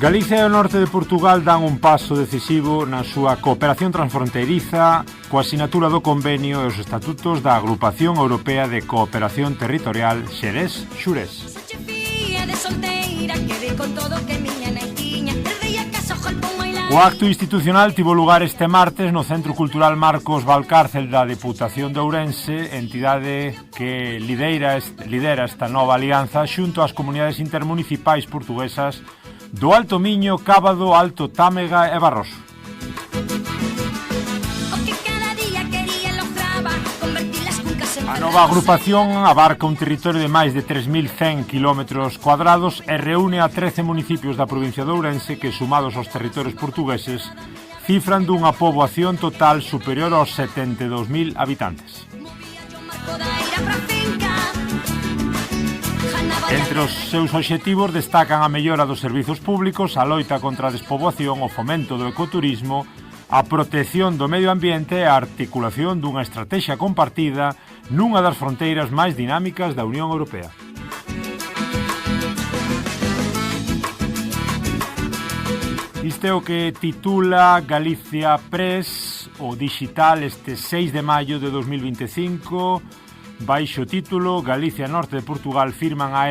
Galicia e o norte de Portugal dan un paso decisivo na súa cooperación transfronteiriza coa asinatura do convenio e os estatutos da Agrupación Europea de Cooperación Territorial Xerés-Xurés. O acto institucional tivo lugar este martes no Centro Cultural Marcos Valcárcel da Deputación de Ourense, entidade que lidera esta nova alianza xunto ás comunidades intermunicipais portuguesas do Alto Miño, Cábado, Alto Támega e Barroso. A nova agrupación abarca un territorio de máis de 3.100 km cuadrados e reúne a 13 municipios da provincia de Ourense que, sumados aos territorios portugueses, cifran dunha poboación total superior aos 72.000 habitantes. Entre os seus obxectivos destacan a mellora dos servizos públicos, a loita contra a despoboación, o fomento do ecoturismo, a protección do medio ambiente e a articulación dunha estrategia compartida nunha das fronteiras máis dinámicas da Unión Europea. Isto é o que titula Galicia Press, o digital, este 6 de maio de 2025, baixo título Galicia e Norte de Portugal asinan a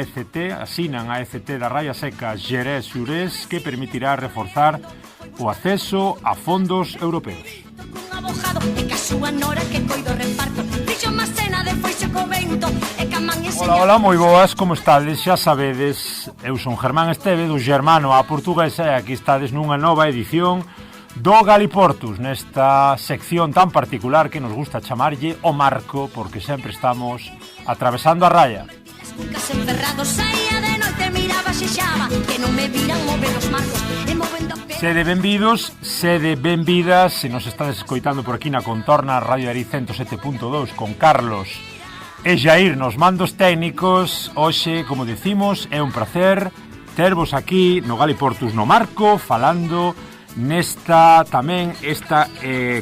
ECT da Raya Seca Xerés-Xurés, que permitirá reforzar o acceso a fondos europeos. Hola, moi boas, como estades? Xa sabedes, eu son Germán Esteve, do Germano á Portuguesa, e aquí estades nunha nova edición do Galiportus, nesta sección tan particular que nos gusta chamarlle o marco, porque sempre estamos atravesando a raya. Sede benvidos, sede benvidas, se nos estades escoitando por aquí na contorna Radio Ari 107.2 con Carlos e Jair nos mandos técnicos. Hoxe, como decimos, é un placer tervos aquí no Galiportus no marco, falando nesta tamén esta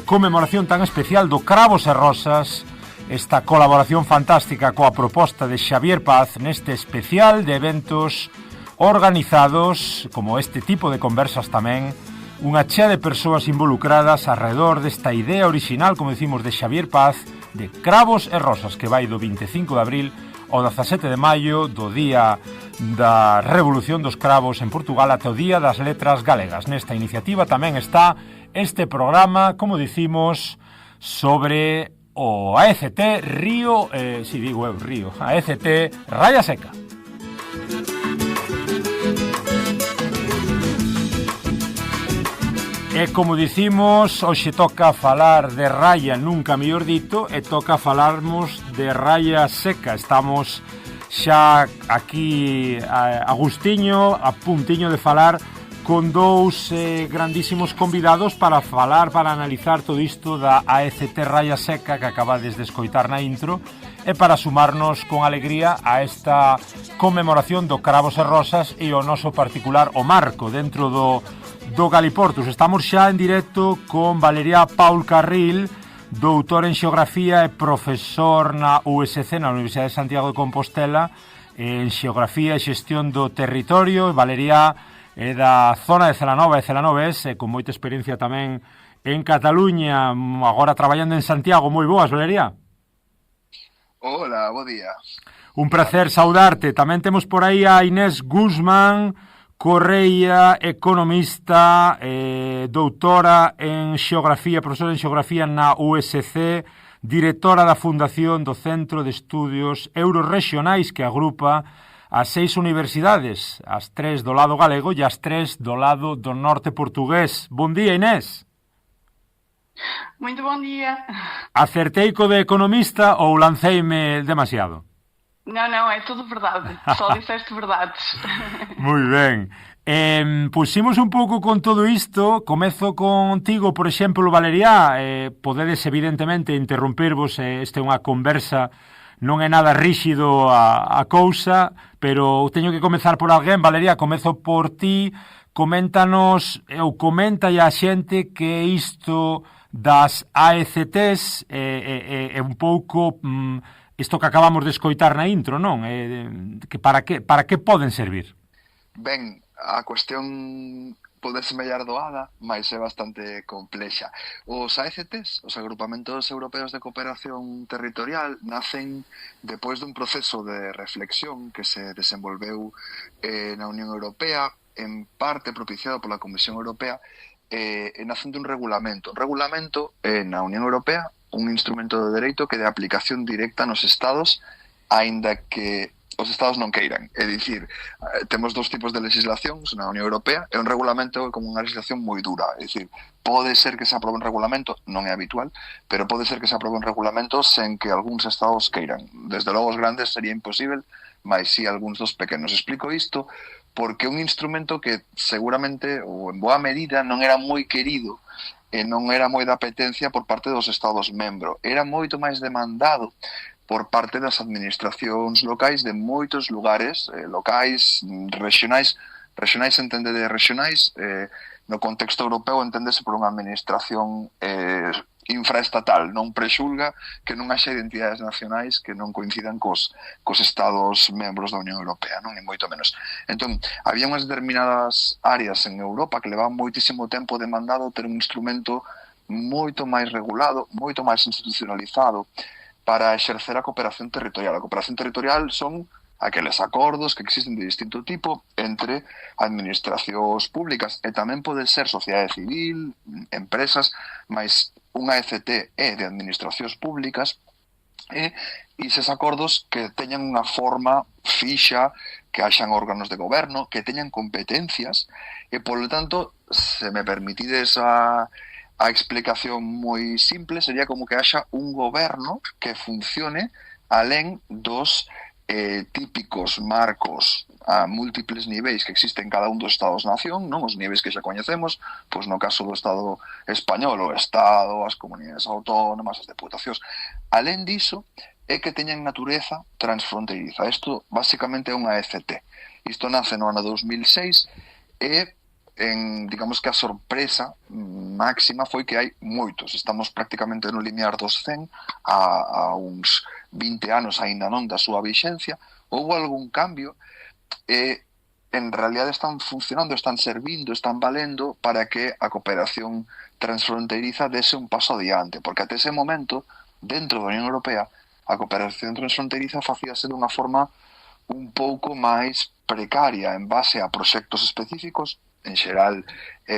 conmemoración tan especial do Cravos e Rosas, esta colaboración fantástica coa proposta de Xavier Paz neste especial de eventos organizados, como este tipo de conversas tamén, unha chea de persoas involucradas alrededor desta idea original, como decimos, de Xavier Paz, de Cravos e Rosas, que vai do 25 de abril ao 17 de maio, do día da Revolución dos Cravos en Portugal até o Día das Letras Galegas. Nesta iniciativa tamén está este programa, como dicimos, sobre o AECT Río, AECT Raya Seca. E como dicimos, hoxe toca falar de raya, nunca mellor dito, e toca falarmos de Raya Seca. Estamos xa aquí a gustiño, a puntiño de falar con dous grandísimos convidados para falar, para analizar todo isto da AECT Raya Seca que acabades de escoitar na intro, e para sumarnos con alegría a esta conmemoración do Cravos e Rosas e o noso particular o marco dentro do Galiportus. Estamos xa en directo con Valeria Paul Carril, doutor en Xeografía e profesor na USC, na Universidade de Santiago de Compostela, en Xeografía e Xestión do Territorio. Valeria é da zona de Celanova e Celanové, con moita experiencia tamén en Cataluña, agora traballando en Santiago. Moi boas, Valeria. Hola, bo día. Un placer saudarte. Tamén temos por aí a Inés Guzmán Correia, economista, doutora en Xeografía, profesora en Xeografía na USC, directora da Fundación do Centro de Estudios Eurorregionais que agrupa as 6 universidades, as 3 do lado galego e as 3 do lado do norte portugués. Bon día, Inés. Muito bon día. Acertei co de economista ou lanceime demasiado? Non, é tudo verdade. Só disseste verdades. Moi ben. Puximos un pouco con todo isto. Comezo contigo, por exemplo, Valeria. Podedes, evidentemente, interrumpirvos. Esta é unha conversa, non é nada ríxido a cousa, pero teño que comezar por alguén. Valeria, comezo por ti. Coméntanos, ou comenta a xente que isto das AECTs é un pouco... Isto que acabamos de escoitar na intro, non? Que para que poden servir? Ben, a cuestión pode semellar doada, mas é bastante complexa. Os AECTs, os Agrupamentos Europeos de Cooperación Territorial, nacen depois dun proceso de reflexión que se desenvolveu na Unión Europea, en parte propiciado pola Comisión Europea, e nacen dun regulamento. Un regulamento na Unión Europea, un instrumento de dereito que de aplicación directa nos Estados, aínda que os Estados non queiran. É dicir, temos dous tipos de legislacións na Unión Europea, e un regulamento como unha legislación moi dura. É dicir, pode ser que se aprobe un regulamento, non é habitual, pero pode ser que se aprobe un regulamento sen que algúns Estados queiran. Desde logo os grandes sería imposible, mas si algúns dos pequenos. Explico isto porque é un instrumento que seguramente, ou en boa medida, non era moi querido e non era moi de apetencia por parte dos Estados membros. Era moito máis demandado por parte das administracións locais de moitos lugares, locais, regionais. Regionais entende de regionais, no contexto europeo enténdese por unha administración infraestatal, non prexulga que non haxa identidades nacionais que non coincidan cos Estados membros da Unión Europea, non, ni moito menos. Entón, había unhas determinadas áreas en Europa que levaban moitísimo tempo demandado ter un instrumento moito máis regulado, moito máis institucionalizado, para exercer a cooperación territorial. A cooperación territorial son aqueles acordos que existen de distinto tipo entre administracións públicas e tamén pode ser sociedade civil, empresas, mas unha ECT é de administracións públicas e eses acordos que teñan unha forma fixa, que haxan órganos de goberno, que teñan competencias e, polo tanto, se me permitides a explicación moi simple, sería como que haxa un goberno que funcione alén dos típicos marcos a múltiples niveis que existen en cada un dos Estados-nación, non os niveis que xa coñecemos, pois no caso do Estado español, o Estado, as comunidades autónomas, as deputacións. Alén diso, é que teñan natureza transfronteiriza. Isto, basicamente, é unha ECT. Isto nace no ano 2006 e digamos que a sorpresa máxima foi que hai moitos. Estamos prácticamente no limiar dos 100 a uns 20 anos aínda non da súa vixencia. Houve algún cambio e en realidade están funcionando, están servindo, están valendo para que a cooperación transfronteiriza dese un paso adiante, porque até ese momento, dentro da Unión Europea, a cooperación transfronteiriza facíase dunha forma un pouco máis precaria en base a proxectos específicos, en xeral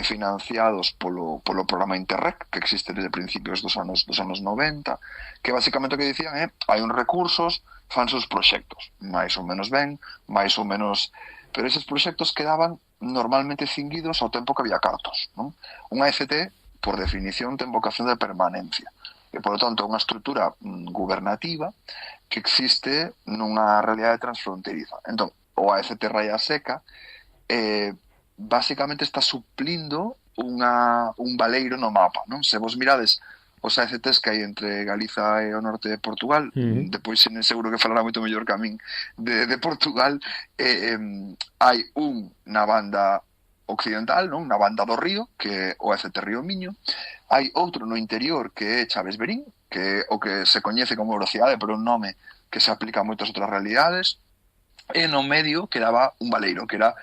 financiados polo programa Interreg, que existe desde principios dos anos 90, que basicamente o que dicían é hai uns recursos, fanse os proxectos, máis ou menos ben, máis ou menos, pero eses proxectos quedaban normalmente cinguidos ao tempo que había cartos, non? Unha ECT, por definición, ten vocación de permanencia, e, por lo tanto, é unha estrutura gubernativa que existe nunha realidade transfronteriza. Entón, o AECT Raya Seca basicamente está suplindo un baleiro no mapa, non? Se vos mirades os AECTs que hai entre Galiza e o norte de Portugal, depois seguro que falará moito mellor que a min de Portugal, hai un na banda occidental, non? Na banda do río, que é o AECT Río Miño, hai outro no interior que é Chaves Verín, que é o que se coñece como Velocidade, pero un nome que se aplica a moitas outras realidades, e no medio quedaba un baleiro, que era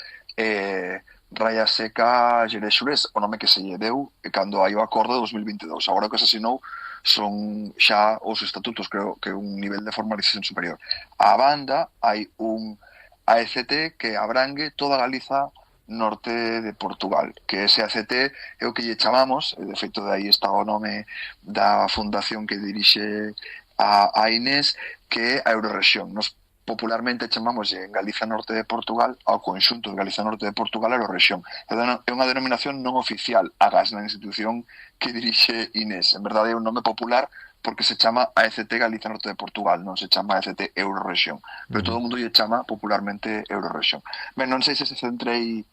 Raya Seca Xerés, o nome que se lle deu cando hai o acordo de 2022. Agora o que se asinou son xa os estatutos, creo que un nivel de formalización superior. A banda hai un AECT que abrangue toda Galiza norte de Portugal, que ese AECT é o que lle chamamos, de feito de aí está o nome da fundación que dirixe a Inés, que é a Eurorrexión. Nos popularmente chamamos en Galiza Norte de Portugal ao conxunto de Galiza Norte de Portugal a Eurorrexión. É unha denominación non oficial, agás na institución que dirixe Inés. En verdade é un nome popular porque se chama AECT Galiza Norte de Portugal, non se chama AECT Eurorrexión. Pero todo o mundo lle chama popularmente Eurorrexión. Ben, non sei se centrei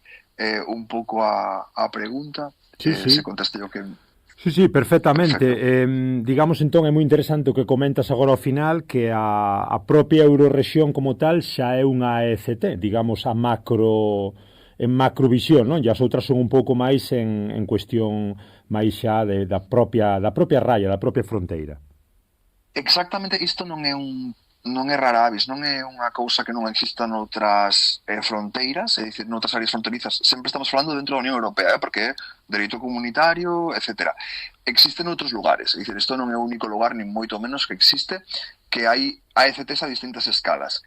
un pouco a pregunta, se contestei o que... Sí, perfectamente. Digamos, entón, é moi interesante o que comentas agora ao final, que a propia Eurorrexión como tal xa é unha ECT, digamos, en macrovisión, non? E as outras son un pouco máis en cuestión máis xa da propia raya, da propia fronteira. Exactamente, isto non é un non é rara avis, non é unha cousa que non exista noutras fronteiras, é dicir, noutras áreas fronterizas. Sempre estamos falando dentro da Unión Europea, porque é dereito comunitario, etc. Existe noutros lugares, é dicir, isto non é o único lugar, nin moito menos que existe, que hai AECTs a distintas escalas.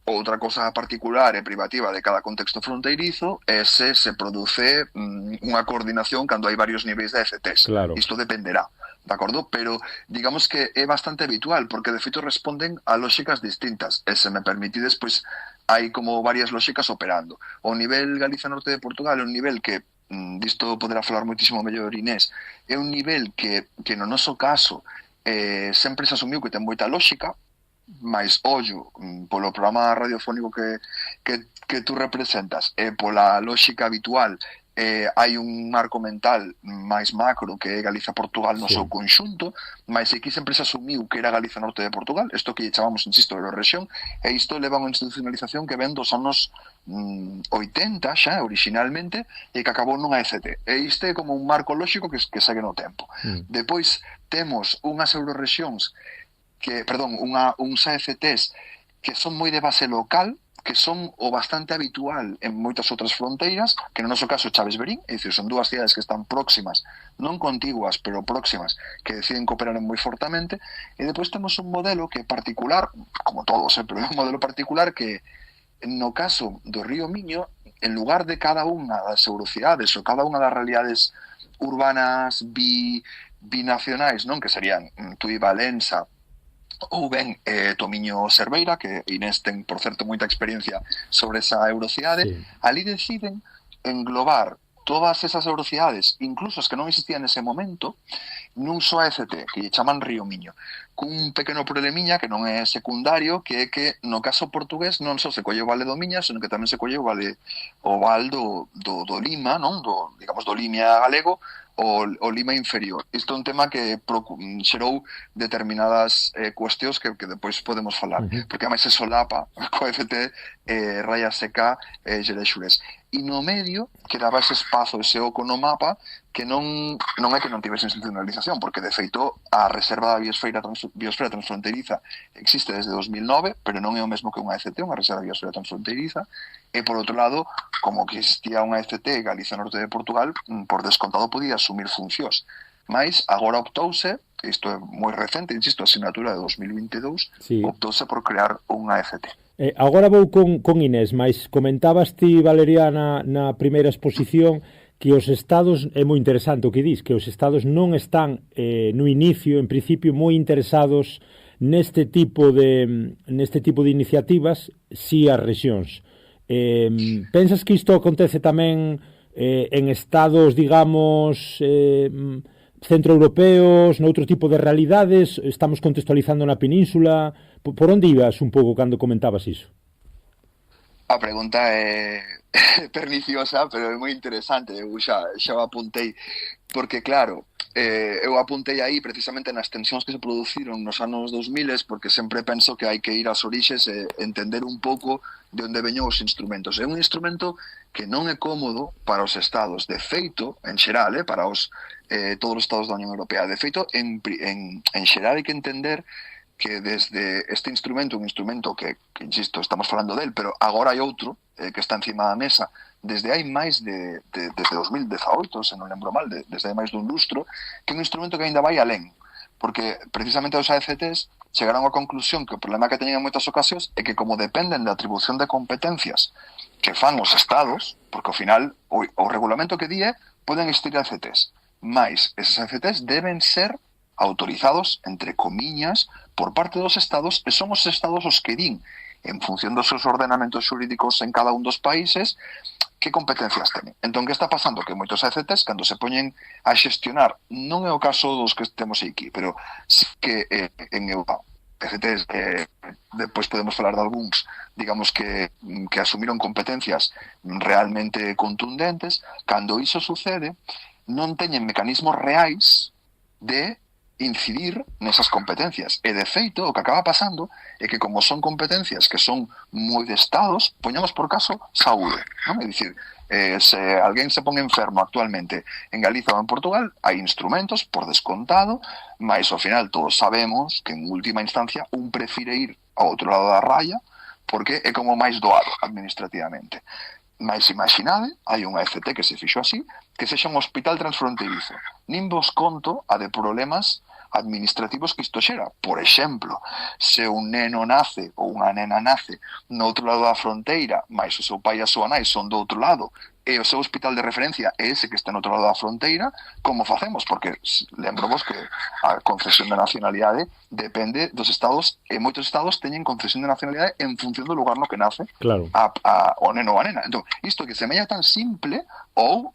Outra cosa particular e privativa de cada contexto fronteirizo é se produce unha coordinación cando hai varios niveis de AECTs. Claro. Isto dependerá, de acordo? Pero digamos que é bastante habitual, porque de feito responden a lóxicas distintas. E se me permitides, pois hai como varias lóxicas operando. O nivel Galicia Norte de Portugal é un nivel que, disto poderá falar moitísimo mellor Inés, é un nivel que no noso caso sempre se asumiu que ten moita lóxica, máis ollo polo programa radiofónico que tú representas e pola lógica habitual hai un marco mental máis macro que é Galiza-Portugal no seu conxunto, máis aquí sempre se asumiu que era Galiza Norte de Portugal, isto que chamamos, insisto, Eurorexión, e isto leva a unha institucionalización que ven dos anos 80 xa, originalmente, e que acabou nunha ECT. E isto é como un marco lóxico que segue no tempo. Depois temos unhas Eurorexións uns AECTs que son moi de base local, que son o bastante habitual en moitas outras fronteiras, que no noso caso Chaves Verín, é dicir, son dúas cidades que están próximas, non contiguas, pero próximas, que deciden cooperar moi fortamente, e depois temos un modelo que é particular, como todos, pero é un modelo particular que, no caso do Río Miño, en lugar de cada unha das eurocidades ou cada unha das realidades urbanas binacionais, non, que serían Tui Valença, ou ben Tomiño Cerveira, que Inés ten, por certo, moita experiencia sobre esa eurocidade, ali deciden englobar todas esas eurocidades, incluso as que non existían nese momento, nun só AECT, que lle chaman Río Miño, cun pequeno problemiña que non é secundario, que é que no caso portugués non só se colle o Vale do Miña, senón que tamén se colle o Val do Lima, non? Digamos, do Limia galego, o Lima inferior. Isto é un tema que xerou determinadas cuestións que depois podemos falar, porque ademais se solapa co FT, Raya SK e Xerexures. E no medio quedaba ese espazo, ese oco no mapa, que non é que non tivese institucionalización, porque de feito a reserva da biosfera transfronteiriza existe desde 2009, pero non é o mesmo que unha ECT, unha reserva da biosfera transfronteiriza, e por outro lado, como que existía unha ECT Galicia Norte de Portugal, por descontado podía asumir funcións. Mais agora optouse, isto é moi recente, insisto, a asignatura de 2022, optouse por crear unha ECT. Agora vou con Inés, mas comentabas ti, Valeriana, na primeira exposición, que os estados, é moi interesante o que dis, que os estados non están no inicio, en principio, moi interesados neste tipo de iniciativas, si as rexións. Pensas que isto acontece tamén en estados, digamos, centroeuropeos, noutro tipo de realidades? Estamos contextualizando na península? Por onde ibas un pouco cando comentabas iso? A pregunta é perniciosa, pero é moi interesante. Eu xa o apuntei, porque claro, eu apuntei aí precisamente nas tensións que se produciron nos anos 2000, porque sempre penso que hai que ir ás orixes e entender un pouco de onde veñen os instrumentos. É un instrumento que non é cómodo para os estados, de feito, en xeral, para todos os estados da Unión Europea. De feito, en xeral hai que entender que desde este instrumento, un instrumento que insisto, estamos falando del, pero agora hai outro que está encima da mesa, desde hai máis desde 2018, se non lembro mal, desde hai máis dun lustro, que é un instrumento que ainda vai alén, porque precisamente os AECTs chegaron á conclusión que o problema que teñen en moitas ocasións é que como dependen da atribución de competencias que fan os estados, porque ao final o regulamento que di é poden existir AECTs, mais eses AECTs deben ser autorizados, entre comiñas, por parte dos estados, e son os estados os que din, en función dos seus ordenamentos xurídicos en cada un dos países, que competencias teñen. Entón, que está pasando? Que moitos AECTs, cando se poñen a xestionar, non é o caso dos que temos aquí, pero sí que en Europa, AECTs, depois podemos falar de algúns, digamos que asumiron competencias realmente contundentes, cando iso sucede, non teñen mecanismos reais de incidir nesas competencias. E de feito, o que acaba pasando é que como son competencias que son moi de estados, poñamos por caso saúde, non? É dicir, Se alguén se pon enfermo actualmente en Galiza ou en Portugal, hai instrumentos, por descontado, mas ao final todos sabemos que en última instancia un prefire ir ao outro lado da raya porque é como máis doado administrativamente. Mas imaginade, hai unha FT que se fixo así, que sexa un hospital transfronterizo. Nin vos conto a de problemas administrativos que isto xera. Por exemplo, se un neno nace ou unha nena nace no outro lado da fronteira, mas o seu pai e a súa nai son do outro lado, e o seu hospital de referencia é ese que está no outro lado da fronteira, como facemos? Porque lembro-vos que a concesión de nacionalidade depende dos estados, e moitos estados teñen concesión de nacionalidade en función do lugar no que nace o neno ou a nena. Entón, isto que semella tan simple, ou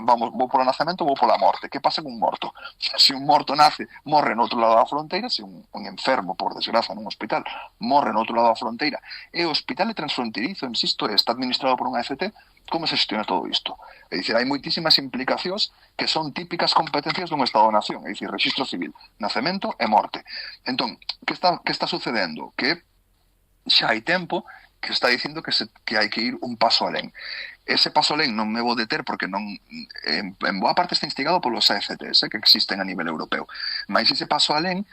vou polo nacemento ou vou pola morte. Que pasa con un morto? Se un morto nace, morre no outro lado da fronteira, se un enfermo, por desgraza, nun hospital, morre no outro lado da fronteira, e o hospital é transfronterizo, insisto, está administrado por unha FT, como se xestiona todo isto? É dicir, hai moitísimas implicacións que son típicas competencias dun Estado-nación, é dicir, rexistro civil, nacemento e morte. Entón, que está sucedendo? Que xa hai tempo que está dicindo que hai que ir un paso alén. Ese paso alén non me vou deter porque non en boa parte está instigado polos AFTs que existen a nivel europeo. Mas ese paso alén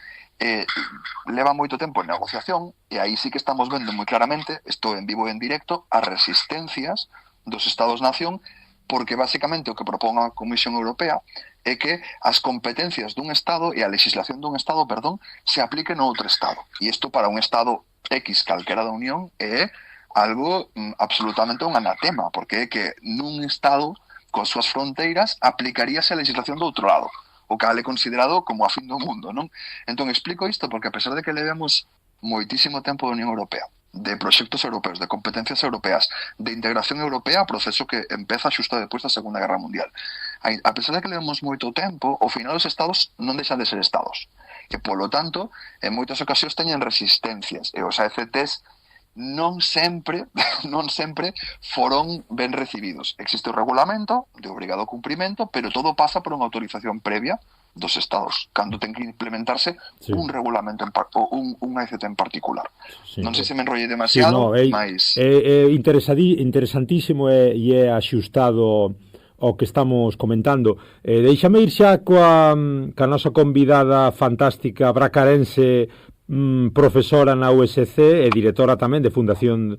leva moito tempo en negociación e aí sí que estamos vendo moi claramente, isto en vivo e en directo, as resistencias dos Estados-nación, porque basicamente o que propón a Comisión Europea é que as competencias dun Estado e a legislación dun Estado, se apliquen a outro Estado. E isto para un Estado X calquera da Unión é algo absolutamente un anatema, porque é que nun Estado con súas fronteiras aplicaríase a legislación do outro lado, o cal é considerado como a fin do mundo, non? Entón explico isto porque a pesar de que levemos moitísimo tempo da Unión Europea, de proxectos europeos, de competencias europeas, de integración europea, proceso que empeza xusto depois da Segunda Guerra Mundial. A pesar de que levamos moito tempo, ao final os estados non deixan de ser estados. E, polo tanto, en moitas ocasións teñen resistencias. E os AFTs non sempre foron ben recibidos. Existe o regulamento de obrigado cumprimento, pero todo pasa por unha autorización previa dos estados, cando ten que implementarse un regulamento un AFT en particular. Non sei se me enrollei demasiado, mas é interesantísimo e é axustado ao que estamos comentando. Deixame ir xa coa nosa convidada fantástica bracarense, profesora na USC e directora tamén da Fundación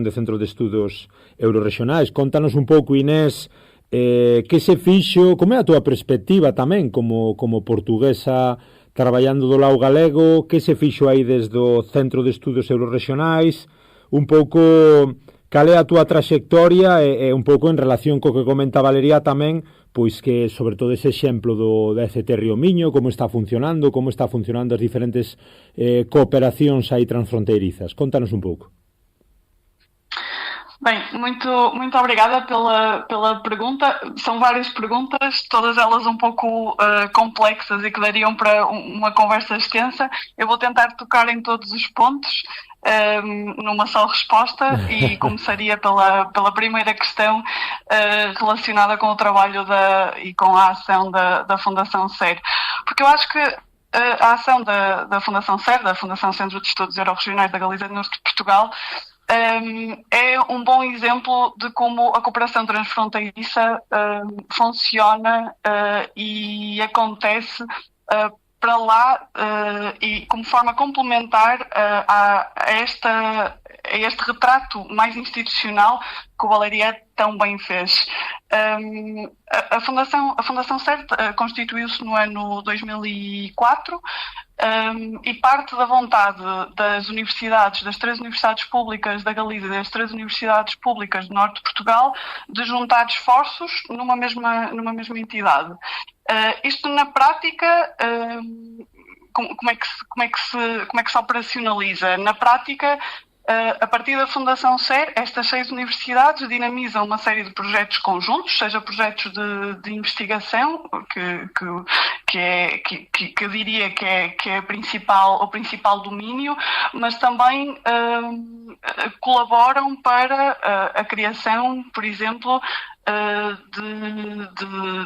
de Centros de Estudos Eurorregionais. Contanos un pouco, Inés, que se fixo, como é a túa perspectiva tamén como portuguesa traballando do lado galego, que se fixo aí desde o Centro de Estudos Eurorregionais, un pouco cal é a túa traxectoria e un pouco en relación co que comenta Valeria tamén, pois que sobre todo ese exemplo da FT Río Miño, como está funcionando as diferentes cooperacións aí transfronteirizas. Contanos un pouco. Bem, muito obrigada pela pergunta. São várias perguntas, todas elas um pouco complexas e que dariam para uma conversa extensa. Eu vou tentar tocar em todos os pontos numa só resposta e começaria pela primeira questão relacionada com o trabalho e com a ação da Fundação SER. Porque eu acho que a ação da Fundação SER, da Fundação Centro de Estudos Eurorregionais da Galiza do Norte de Portugal, é um bom exemplo de como a cooperação transfronteiriça funciona e acontece para lá e como forma complementar a este retrato mais institucional que o Valeria tão bem fez. A Fundação SER constituiu-se no ano 2004 e parte da vontade das universidades, das 3 universidades públicas da Galiza e das 3 universidades públicas do Norte de Portugal, de juntar esforços numa mesma entidade. Isto na prática, como é que se operacionaliza? Na prática, a partir da Fundação SER, estas 6 universidades dinamizam uma série de projetos conjuntos, seja projetos de investigação, que eu diria que é o principal domínio, mas também colaboram para a criação, por exemplo,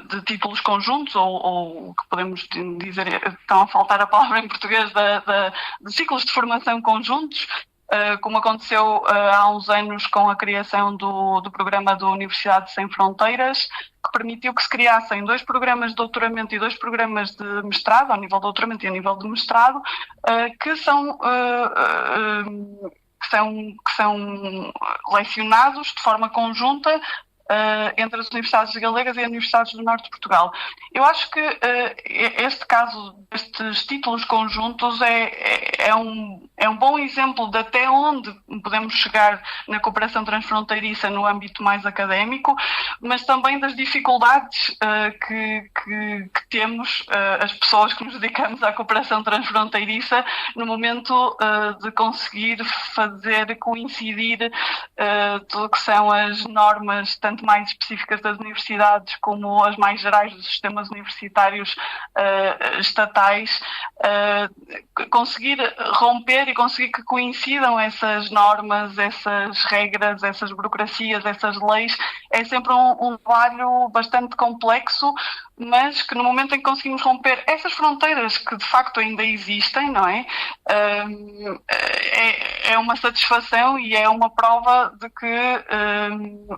de títulos conjuntos, ou que podemos dizer, estão a faltar a palavra em português, de ciclos de formação conjuntos, como aconteceu há uns anos com a criação do programa da Universidade Sem Fronteiras, que permitiu que se criassem 2 programas de doutoramento e 2 programas de mestrado, ao nível de doutoramento e ao nível de mestrado, que são lecionados de forma conjunta entre as universidades galegas e as universidades do norte de Portugal. Eu acho que este caso destes títulos conjuntos é um bom exemplo de até onde podemos chegar na cooperação transfronteiriça no âmbito mais académico, mas também das dificuldades que temos, as pessoas que nos dedicamos à cooperação transfronteiriça, no momento de conseguir fazer coincidir tudo o que são as normas, tanto mais específicas das universidades como as mais gerais dos sistemas universitários estatais, conseguir romper e conseguir que coincidam essas normas, essas regras, essas burocracias, essas leis, é sempre um trabalho bastante complexo, mas que no momento em que conseguimos romper essas fronteiras que de facto ainda existem, não é? É uma satisfação e é uma prova de que,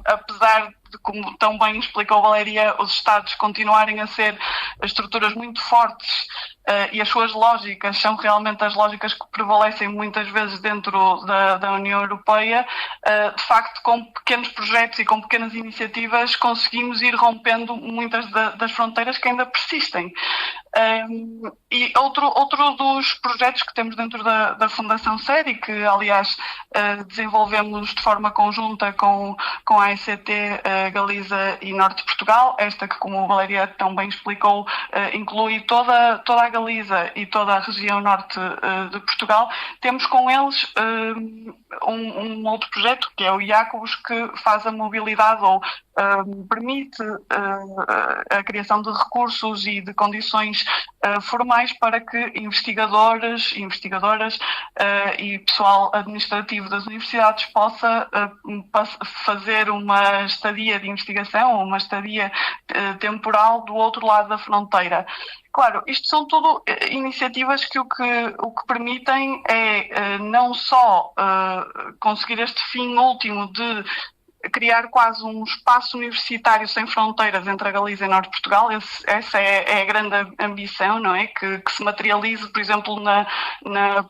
apesar de, como tão bem explicou Valéria, os Estados continuarem a ser estruturas muito fortes e as suas lógicas são realmente as lógicas que prevalecem muitas vezes dentro da União Europeia, de facto, com pequenos projetos e com pequenas iniciativas conseguimos ir rompendo muitas das fronteiras que ainda persistem. E outro dos projetos que temos dentro da Fundação SED e que, aliás, desenvolvemos de forma conjunta com a AECT, Galiza e Norte de Portugal, esta que, como a Valéria tão bem explicou, inclui toda a Galiza e toda a região norte de Portugal. Temos com eles um outro projeto, que é o Iacobos, que faz a mobilidade ou permite a criação de recursos e de condições formais para que investigadores, investigadoras e pessoal administrativo das universidades possa fazer uma estadia de investigação ou uma estadia temporal do outro lado da fronteira. Claro, isto são tudo iniciativas que o que permitem é não só conseguir este fim último de criar quase um espaço universitário sem fronteiras entre a Galiza e o Norte de Portugal. Essa é a grande ambição, não é? Que se materialize, por exemplo, na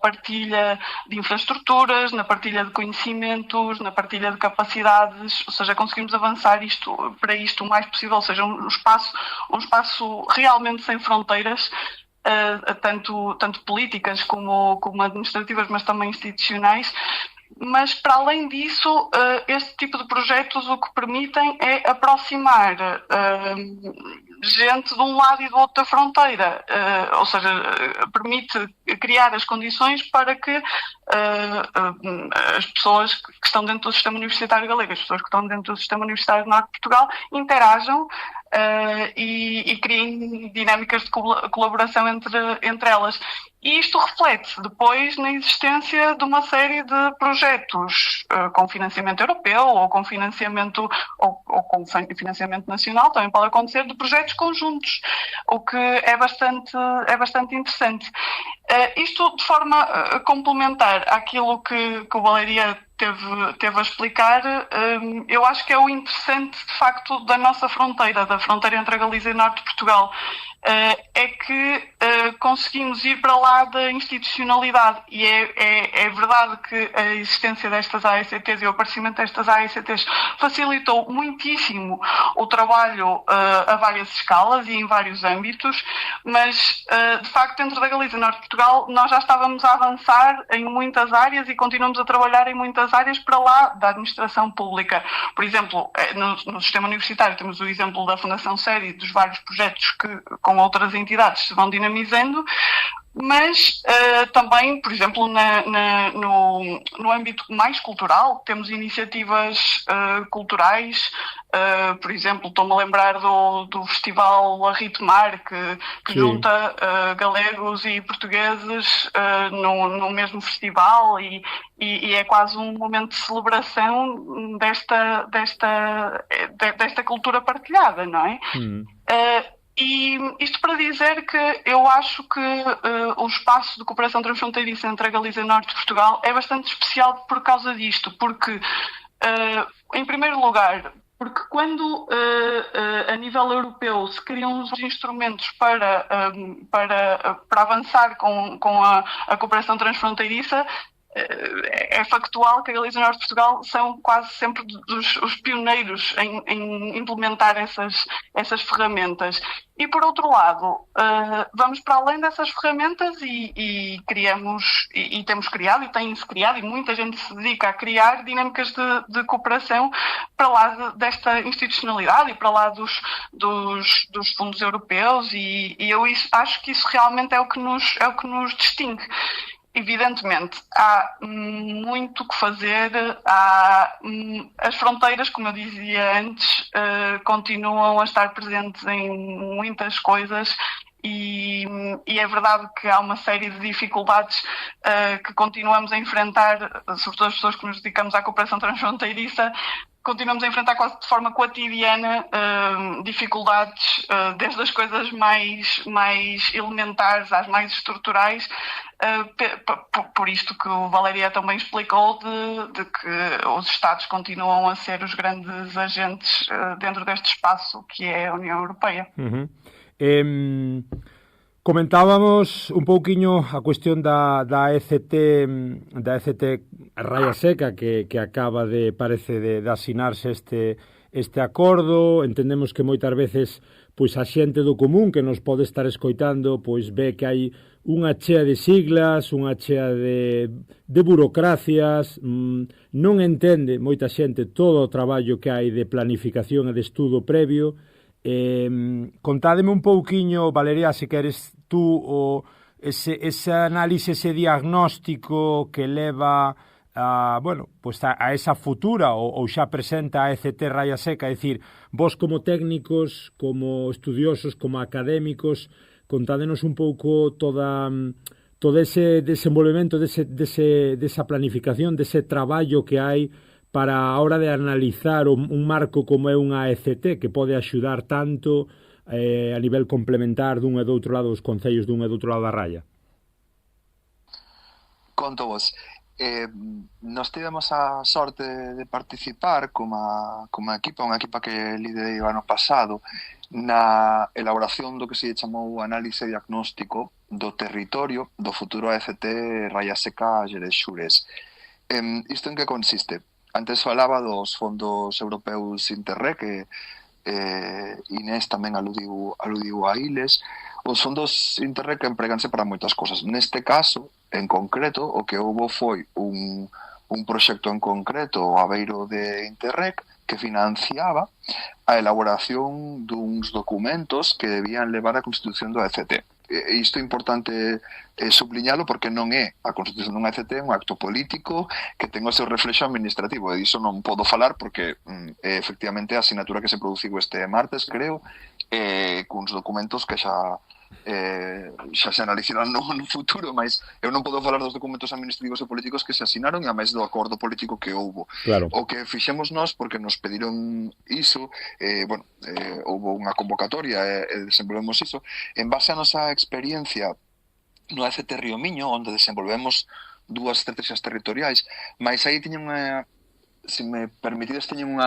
partilha de infraestruturas, na partilha de conhecimentos, na partilha de capacidades, ou seja, conseguimos avançar para isto o mais possível, ou seja, um espaço realmente sem fronteiras, tanto políticas como administrativas, mas também institucionais. Mas, para além disso, este tipo de projetos o que permitem é aproximar gente de um lado e do outro da fronteira, ou seja, permite criar as condições para que as pessoas que estão dentro do sistema universitário galego, as pessoas que estão dentro do sistema universitário do Norte de Portugal, interajam e criem dinâmicas de colaboração entre elas. E isto reflete-se depois na existência de uma série de projetos com financiamento europeu ou com financiamento nacional, também pode acontecer, de projetos conjuntos, o que é bastante interessante. Isto de forma complementar àquilo que o Valéria teve a explicar, eu acho que é o interessante, de facto, da nossa fronteira, da fronteira entre a Galiza e o Norte de Portugal, é que conseguimos ir para lá da institucionalidade e é verdade que a existência destas AECTs e o aparecimento destas AECTs facilitou muitíssimo o trabalho a várias escalas e em vários âmbitos, mas de facto dentro da Galiza e Norte de Portugal nós já estávamos a avançar em muitas áreas e continuamos a trabalhar em muitas áreas para lá da administração pública. Por exemplo, no sistema universitário temos o exemplo da Fundação SED e dos vários projetos que com outras entidades se vão dinamizando, mas também, por exemplo, no âmbito mais cultural, temos iniciativas culturais, por exemplo, estou-me a lembrar do Festival A Ritmar, que junta galegos e portugueses no mesmo festival e é quase um momento de celebração desta cultura partilhada, não é? E isto para dizer que eu acho que o espaço de cooperação transfronteiriça entre a Galiza e o Norte de Portugal é bastante especial por causa disto, porque, em primeiro lugar, porque quando a nível europeu se criam os instrumentos para avançar com a cooperação transfronteiriça, é factual que a Galiza e o Norte de Portugal são quase sempre os pioneiros em implementar essas ferramentas. E, por outro lado, vamos para além dessas ferramentas e criamos, e temos criado, e tem-se criado, e muita gente se dedica a criar dinâmicas de cooperação para lá desta institucionalidade e para lá dos fundos europeus, e eu acho que isso realmente é o que nos distingue. Evidentemente, há muito que fazer, as fronteiras, como eu dizia antes, continuam a estar presentes em muitas coisas e é verdade que há uma série de dificuldades que continuamos a enfrentar, sobretudo as pessoas que nos dedicamos à cooperação transfronteiriça, continuamos a enfrentar quase de forma cotidiana dificuldades, desde as coisas mais elementares às mais estruturais, por isto que o Valeria também explicou, de que os Estados continuam a ser os grandes agentes dentro deste espaço que é a União Europeia. Uhum. Comentábamos un pouquiño a cuestión da ECT Raia Seca que acaba parece de asinarse este acordo. Entendemos que moitas veces pois a xente do común que nos pode estar escoitando pois ve que hai unha chea de siglas, unha chea de burocracias, non entende moita xente todo o traballo que hai de planificación e de estudo previo. Contádeme un pouquiño, Valeria, se queres tú ese análise, ese diagnóstico que leva a esa futura ou xa presenta a ECT Raia Seca, é dicir, vos como técnicos, como estudiosos, como académicos, contádenos un pouco todo ese desenvolvemento desa planificación, dese traballo que hai para a hora de analizar un marco como é unha ECT que pode axudar tanto a nivel complementar dun e do outro lado os concellos dun e do outro lado da raya. Conto vos. Nos tivemos a sorte de participar como equipa, unha equipa que liderei o ano pasado na elaboración do que se chamou análise diagnóstico do territorio do futuro ECT Raia Seca Xerés-Xures. Isto en que consiste? Antes falaba dos fondos europeus Interreg, que Inés tamén aludiu a iles. Os fondos Interreg empreganse para moitas cosas. Neste caso, en concreto, o que houbo foi un proxecto en concreto, o Aveiro de Interreg, que financiaba a elaboración duns documentos que debían levar a constitución do ECT. Isto é importante subliñalo porque non é a constitución dun ECT, é un acto político que ten o seu reflexo administrativo, e diso non podo falar porque efectivamente a asignatura que se produciu este martes, creo, cuns documentos que xa se analizarán no futuro, mas eu non podo falar dos documentos administrativos e políticos que se asinaron e a máis do acordo político que houbo. Claro. O que fixemos nós, porque nos pediron iso, houbo unha convocatoria e desenvolvemos iso, en base a nosa experiencia no ECT Río Miño, onde desenvolvemos dúas estrategias territoriais, mas aí tiñen se me permitides, tiñen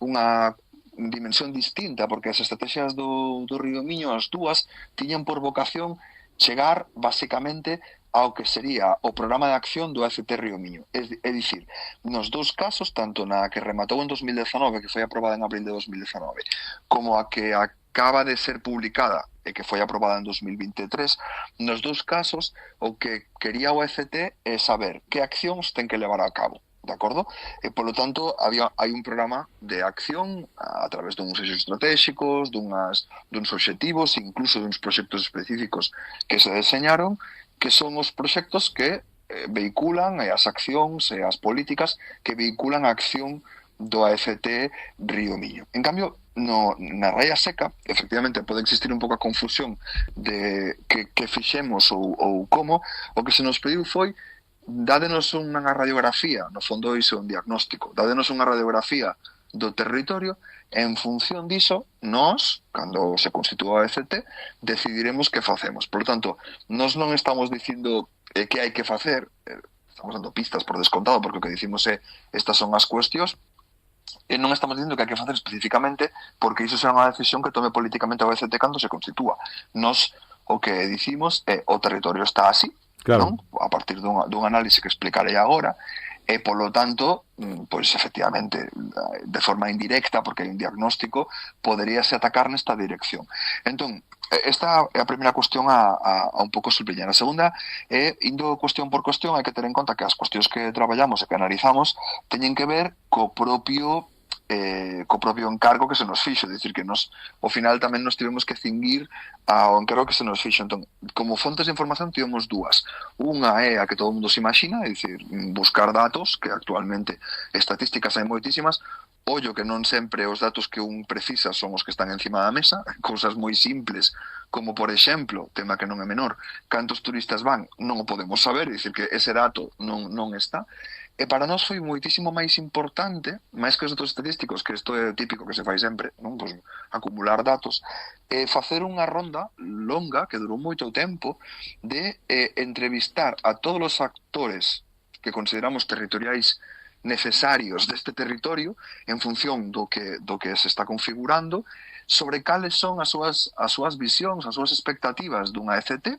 unha dimensión distinta, porque as estrategias do Río Miño, as dúas, tiñan por vocación chegar basicamente ao que sería o programa de acción do ECT Río Miño. É dicir, nos dous casos, tanto na que rematou en 2019, que foi aprobada en abril de 2019, como a que acaba de ser publicada e que foi aprobada en 2023, nos dous casos o que quería o ECT é saber que accións ten que levar a cabo. De acordo? E, polo tanto, hai un programa de acción a través duns eixos estratégicos, duns obxectivos, incluso duns proxectos específicos que se deseñaron, que son os proxectos que vehiculan as accións e as políticas que vehiculan a acción do ECT Río Miño. En cambio, na Raia Seca, efectivamente, pode existir un pouco a confusión de que fixemos ou como. O que se nos pediu foi dádenos unha radiografía, no fondo iso é un diagnóstico, dádenos unha radiografía do territorio, en función diso, nós, cando se constitúa a ECT, decidiremos que facemos. Por lo tanto, nós non estamos dicindo que hai que facer, estamos dando pistas por descontado, porque o que dicimos é estas son as cuestións, e non estamos dicindo que hai que facer especificamente porque iso será unha decisión que tome políticamente a ECT cando se constitúa. Nós o que dicimos é o territorio está así, claro, non? A partir dun análise que explicarei agora, e polo tanto, pois efectivamente, de forma indirecta, porque hai un diagnóstico, poderíase atacar nesta dirección. Entón, esta é a primeira cuestión a un pouco subliñar. A segunda é, indo cuestión por cuestión, hai que ter en conta que as cuestións que traballamos e que analizamos teñen que ver co propio encargo que se nos fixo, é dicir, que nos, ao final tamén nos tivemos que cinguir ao encargo que se nos fixo. Entón, como fontes de información tivemos dúas. Unha é a que todo mundo se imagina, é dicir, buscar datos, que actualmente estatísticas hai moitísimas. Ollo que non sempre os datos que un precisa son os que están encima da mesa, cousas moi simples, como por exemplo, tema que non é menor, cantos turistas van, non o podemos saber, é dicir, que ese dato non está. E para nós foi moitísimo máis importante, máis que os datos estatísticos, que isto é típico que se fai sempre, non? Pois, acumular datos, facer unha ronda longa, que durou moito tempo, de entrevistar a todos os actores que consideramos territoriais necesarios deste territorio en función do que se está configurando, sobre cales son as súas visións, as súas expectativas dunha ECT.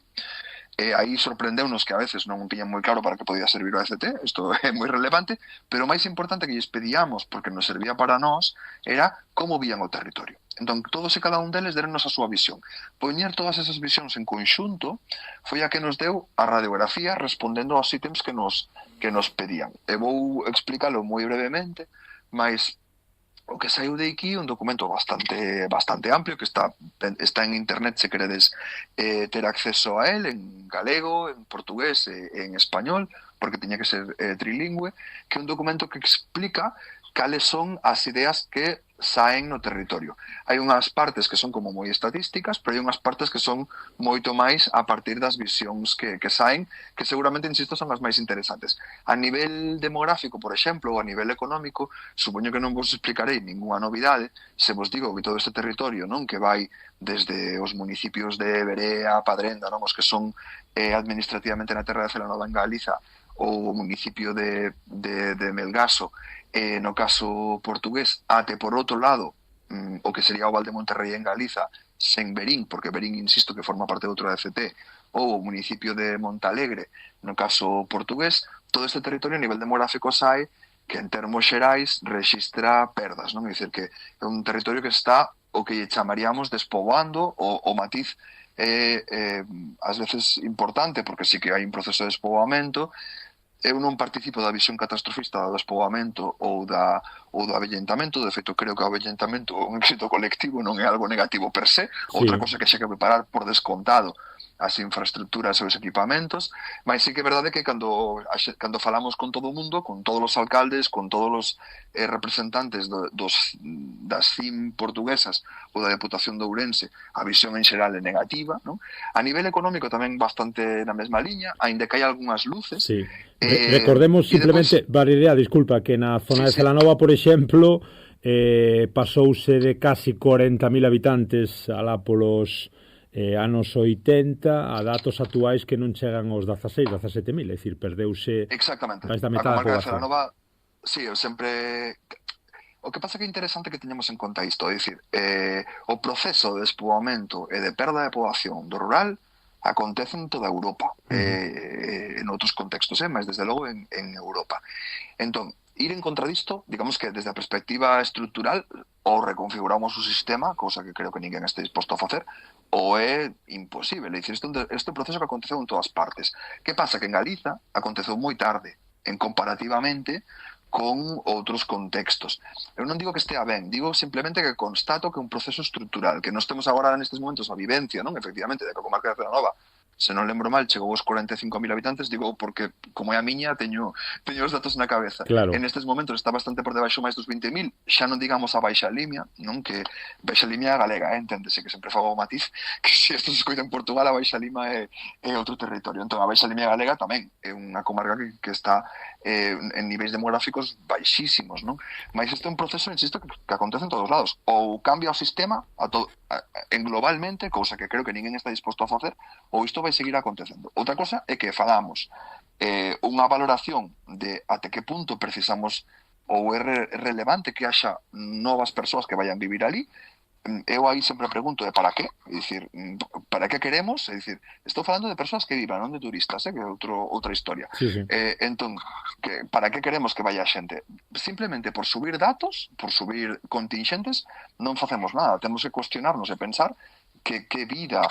Aí sorprendeunos que a veces non tiñan moi claro para que podía servir o ECT, isto é moi relevante, pero o máis importante que lles pedíamos, porque nos servía para nós, era como vían o territorio. Entón, todos e cada un deles deronnos a súa visión. Poñer todas esas visións en conxunto foi a que nos deu a radiografía respondendo aos ítems que nos pedían. E vou explícalo moi brevemente, mas o que saiu de aquí un documento bastante amplio que está en internet se queredes ter acceso a él en galego, en portugués e en español, porque tiña que ser trilingüe, que é un documento que explica cales son as ideas que saen no territorio. Hai unhas partes que son como moi estatísticas, pero hai unhas partes que son moito máis a partir das visións que saen, que seguramente, insisto, son as máis interesantes. A nivel demográfico, por exemplo, ou a nivel económico, supoño que non vos explicarei ninguna novidade se vos digo que todo este territorio, non, que vai desde os municipios de Berea, Padrenda, non, os que son administrativamente na terra de Celanova en Galiza, ou o municipio de Melgaso, no caso portugués, ate por outro lado o que sería o Val de Monterrey en Galiza, sen Berín, porque Berín, insisto, que forma parte de outro ECT, ou o municipio de Montalegre, no caso portugués, todo este territorio a nivel demográfico sae que en termos xerais rexistra perdas, non? É dicir, que é un territorio que está o que chamaríamos despoboando, o matiz ás veces importante, porque sí que hai un proceso de despoboamento. Eu non participo da visión catastrofista do despoboamento ou do avellentamento. De feito, creo que o avellentamento é un éxito colectivo, non é algo negativo per se. Sí. Outra cosa que xa que preparar por descontado as infraestructuras e os equipamentos, mas sí que é verdade que cando falamos con todo o mundo, con todos os alcaldes, con todos os representantes das CIM portuguesas ou da Deputación de Ourense, a visión en xeral é negativa, non? A nivel económico tamén bastante na mesma liña, aínda que hai algunhas luces. Sí. Recordemos simplemente, Valeria, disculpa, que na zona de Celanova, por exemplo, pasouse de casi 40.000 habitantes alá polos anos 80 a datos actuais que non chegan aos 17.000, é dicir, perdeuse máis da metade da poboación. Sí, eu sempre... O que pasa que é interesante que teñamos en conta isto, é dicir, o proceso de despoboamento e de perda de poboación do rural acontece en toda Europa, en outros contextos, mas desde logo en Europa. Entón, ir en contra disto, digamos que desde a perspectiva estrutural, ou reconfiguramos o sistema, cousa que creo que ninguén este disposto a facer, ou é imposible. É dicir, este proceso que aconteceu en todas partes. Que pasa? Que en Galiza aconteceu moi tarde, en comparativamente con outros contextos. Eu non digo que estea ben, digo simplemente que constato que é un proceso estrutural, que nós temos agora nestes momentos a vivencia, non? Efectivamente, de que a comarca de Celanova se non lembro mal, chegou aos 45.000 habitantes, digo porque, como é a miña, teño os datos na cabeza. Claro. En estes momentos está bastante por debaixo máis dos 20.000, xa non digamos a Baixa Limia, non? Que Baixa Limia é galega, enténdese que sempre fago o matiz, que se isto se escoita en Portugal, a Baixa Lima é outro territorio. Entón, a Baixa Limia galega tamén é unha comarca que está en niveis demográficos baixísimos, non? Mas isto é un proceso, insisto, que acontece en todos lados. Ou cambia o sistema en globalmente, cousa que creo que ninguén está disposto a facer, ou isto vai seguir acontecendo. Outra cosa é que fagamos unha valoración de até que punto precisamos ou é relevante que haxa novas persoas que vayan vivir ali. Eu aí sempre pregunto de para qué, é dicir, para que queremos, é dicir, estou falando de persoas que vivan, non de turistas, que é outra historia. Sí, sí. Entón, para que queremos que vaya xente? Simplemente por subir datos, por subir contingentes, non facemos nada. Temos que cuestionarnos e pensar que vida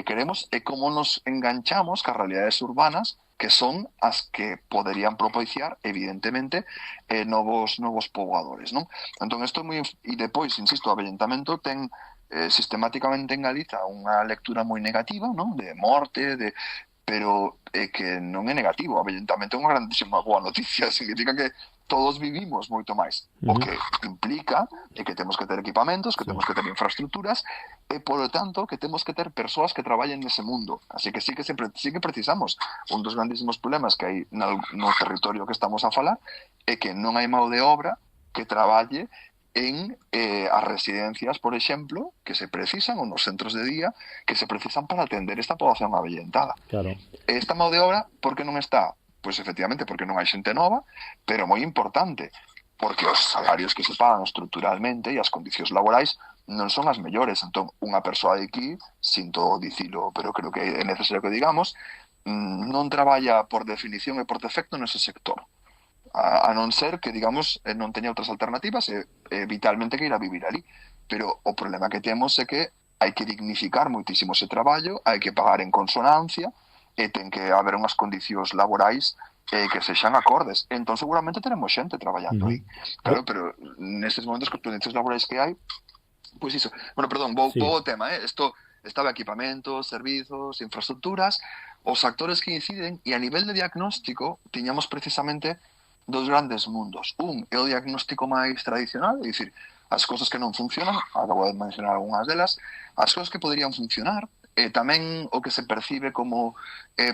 queremos e como nos enganchamos cas realidades urbanas que son as que poderían propiciar, evidentemente, novos poboadores, non? Entón, isto é moi... E depois, insisto, o avellentamento ten sistemáticamente en Galiza unha lectura moi negativa, non? De morte, pero que non é negativo. O avellentamento é unha grandísima boa noticia. Significa que todos vivimos moito máis. O que implica é que temos que ter equipamentos, que temos que ter infraestructuras e, polo tanto, que temos que ter persoas que traballen nese mundo. Así que sí que precisamos. Un dos grandísimos problemas que hai no territorio que estamos a falar é que non hai mão de obra que traballe en as residencias, por exemplo, que se precisan, ou nos centros de día, que se precisan para atender esta poboación avellentada. Claro. Esta mão de obra, por que non está? Pois efectivamente porque non hai xente nova, pero moi importante, porque os salarios que se pagan estruturalmente e as condicións laborais non son as mellores. Entón, unha persoa de aquí, sinto dicilo, pero creo que é necesario que digamos, non traballa por definición e por defecto nese sector. A non ser que, digamos, non teña outras alternativas e vitalmente que ir a vivir ali. Pero o problema que temos é que hai que dignificar moitísimo ese traballo, hai que pagar en consonancia, e ten que haber unhas condicións laborais que sexan acordes. Entón seguramente teremos xente traballando aí. Claro, pero nestes momentos, con as condicións laborais que hai, pois iso. Bueno, perdón, vou ao tema, Isto estaba equipamentos, servizos, infraestructuras, os actores que inciden, e a nivel de diagnóstico tiñamos precisamente dos grandes mundos. Un é o diagnóstico máis tradicional, é dicir, as cousas que non funcionan, acabo de mencionar algunhas delas, as cousas que poderían funcionar, tamén o que se percibe como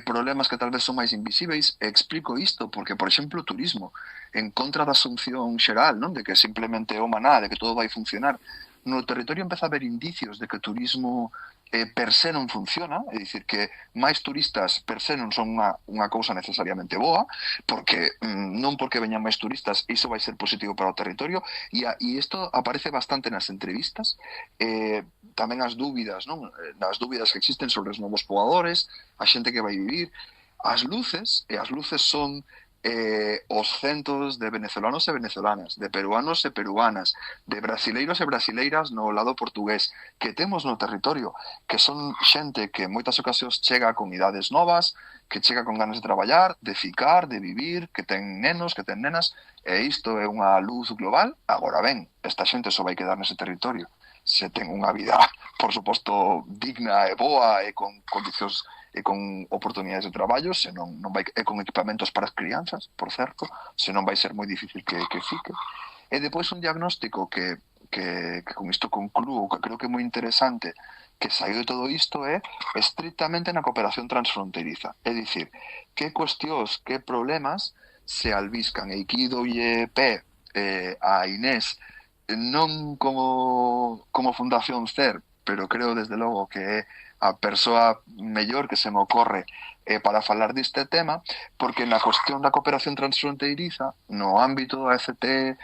problemas que tal vez son máis invisíveis. Explico isto porque, por exemplo, o turismo, en contra da asunción xeral, non, de que simplemente é o maná, de que todo vai funcionar, no territorio empeza a haber indicios de que o turismo per se non funciona, é dicir, que máis turistas per se non son unha cousa necesariamente boa, porque non porque veñan máis turistas iso vai ser positivo para o territorio, e isto aparece bastante nas entrevistas, tamén as dúbidas, non? As dúbidas que existen sobre os novos poboadores, a xente que vai vivir, as luces son os centos de venezolanos e venezolanas, de peruanos e peruanas, de brasileiros e brasileiras no lado portugués, que temos no territorio, que son xente que en moitas ocasións chega con idades novas, que chega con ganas de traballar, de ficar, de vivir, que ten nenos, que ten nenas, e isto é unha luz global. Agora ben, esta xente só vai quedar nese territorio se ten unha vida, por suposto, digna e boa e con condicións e con oportunidades de traballo, senón non vai, e con equipamentos para as crianzas, por certo, senón vai ser moi difícil que fique. E depois un diagnóstico que con isto conclúo, que creo que é moi interesante, que saiu de todo isto é estrictamente na cooperación transfronteriza. É dicir, que cuestións, que problemas se albiscan. E aquí doulle pé a Inés, non como Fundación CER, pero creo desde logo que é a persoa mellor que se me ocorre para falar deste tema, porque na cuestión da cooperación transfronteiriza, no ámbito do ACT,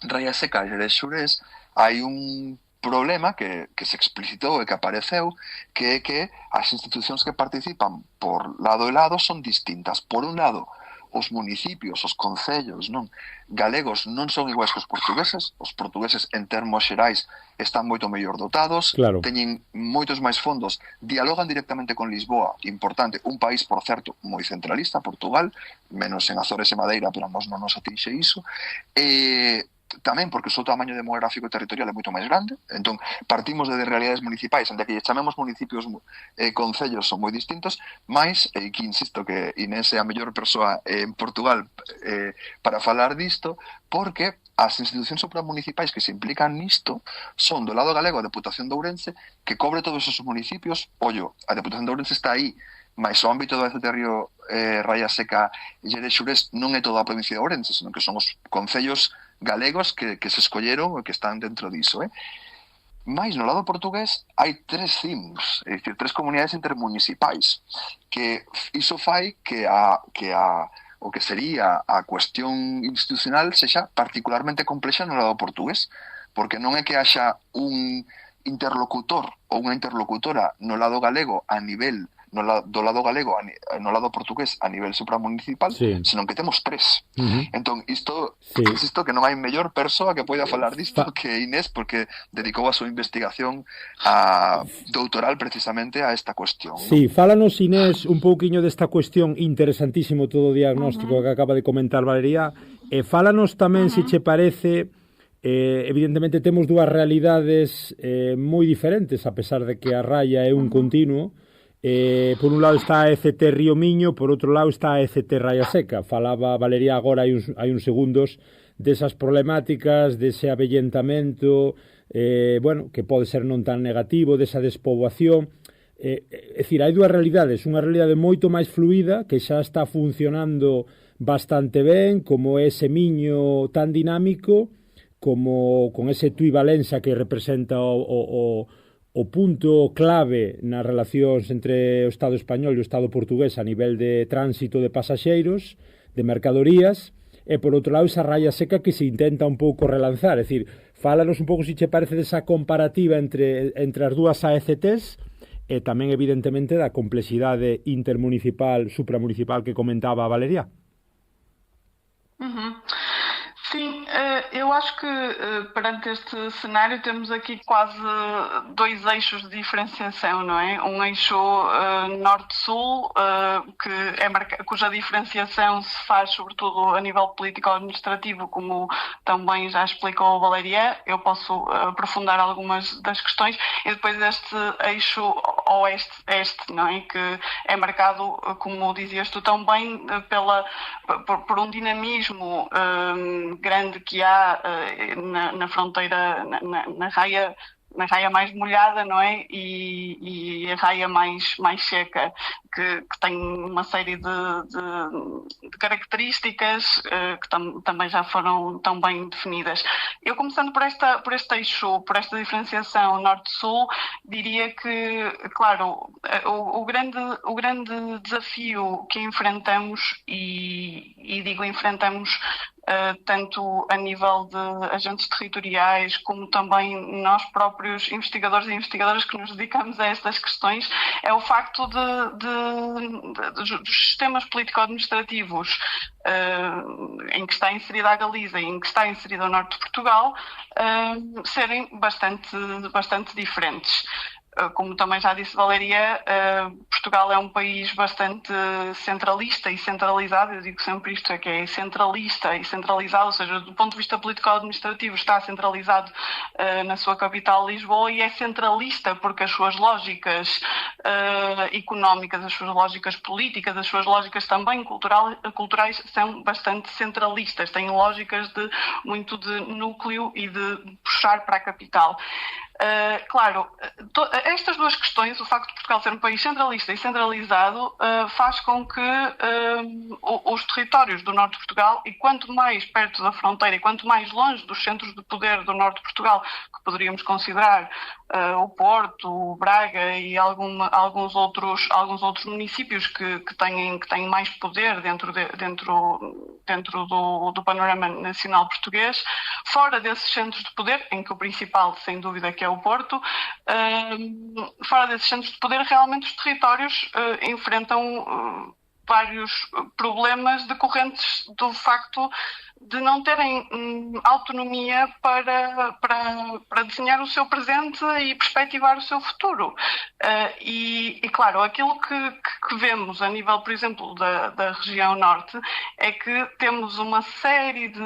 Raya Seca e Xurés, hai un problema que se explicitou e que apareceu, que é que as institucións que participan por lado e lado son distintas. Por un lado, os municipios, os concellos, non galegos non son iguais que os portugueses en termos xerais están moito mellor dotados, claro, teñen moitos máis fondos, dialogan directamente con Lisboa, importante, un país, por certo, moi centralista, Portugal, menos en Azores e Madeira, pero a nós non nos atinxe iso, tamén porque o seu tamaño demográfico territorial é moito máis grande, entón partimos de realidades municipais, onde que chamemos municipios concellos son moi distintos, máis, que insisto que Inés é a mellor persoa en Portugal para falar disto, porque as institucións supramunicipais que se implican nisto son do lado galego a Deputación de Ourense, que cobre todos esos municipios. Ollo, a Deputación de Ourense está aí, mas o ámbito do Río Raia Seca e Xerés Xurés non é toda a provincia de Ourense, senón que son os concellos galegos que se escolleron e que están dentro diso. Mais no lado portugués hai 3 CIMs, é dicir, 3 comunidades intermunicipais, que iso fai que o que sería a cuestión institucional sexa particularmente complexa no lado portugués, porque non é que haxa un interlocutor ou unha interlocutora no lado galego a nivel do lado galego no lado portugués a nivel supramunicipal, senón que temos 3. Entón, isto, insisto que non hai mellor persoa que poida falar disto que Inés, porque dedicou a súa investigación doutoral precisamente a esta cuestión. Sí, fálanos, Inés, un pouquiño desta cuestión, interesantísimo todo o diagnóstico que acaba de comentar Valeria, e fálanos tamén, se che parece, evidentemente temos dúas realidades moi diferentes, a pesar de que a raia é un continuo. Por un lado está a ECT Río Miño, por outro lado está a ECT Raia Seca. Falaba Valeria agora hai uns segundos desas problemáticas, dese avellentamento, que pode ser non tan negativo, desa despoboación. É dicir, hai dúas realidades, unha realidade moito máis fluida, que xa está funcionando bastante ben, como ese Miño tan dinámico, como con ese Tui Valença que representa o punto clave nas relacións entre o Estado español e o Estado portugués a nivel de tránsito de pasaxeiros, de mercadorías, e por outro lado esa Raia Seca que se intenta un pouco relanzar. É dicir, fálanos un pouco, se che parece, desa comparativa entre as dúas AECTs e tamén evidentemente da complexidade intermunicipal, supramunicipal que comentaba Valeria. Sim, eu acho que perante este cenário temos aqui quase 2 eixos de diferenciação, não é? Um eixo norte-sul, cuja diferenciação se faz sobretudo a nível político-administrativo, como também já explicou Valeria. Eu posso aprofundar algumas das questões, e depois este eixo oeste-este, não é? Que é marcado, como dizias tu também, por um dinamismo grande que há na fronteira, na raia mais molhada, não é? E a raia mais seca, que tem uma série de características que também já foram tão bem definidas. Eu, começando por este eixo, por esta diferenciação norte-sul, diria que, claro, o grande desafio que enfrentamos, e digo enfrentamos tanto a nível de agentes territoriais, como também nós próprios investigadores e investigadoras que nos dedicamos a estas questões, é o facto dos sistemas político-administrativos em que está inserida a Galiza e em que está inserido o norte de Portugal serem bastante diferentes. Como também já disse Valeria, Portugal é um país bastante centralista e centralizado. Eu digo sempre isto, é que é centralista e centralizado, ou seja, do ponto de vista político-administrativo está centralizado na sua capital, Lisboa, e é centralista porque as suas lógicas económicas, as suas lógicas políticas, as suas lógicas também culturais são bastante centralistas, têm lógicas muito de núcleo e de puxar para a capital. Claro, estas duas questões, o facto de Portugal ser um país centralista e centralizado, faz com que os territórios do norte de Portugal, e quanto mais perto da fronteira e quanto mais longe dos centros de poder do norte de Portugal, que poderíamos considerar o Porto, o Braga e alguns outros municípios que têm mais poder dentro do panorama nacional português, fora desses centros de poder, em que o principal, sem dúvida, que é o Porto, fora desses centros de poder, realmente os territórios enfrentam vários problemas decorrentes do facto de não terem autonomia para desenhar o seu presente e perspectivar o seu futuro. E claro, aquilo que vemos a nível, por exemplo, da região norte, é que temos uma série de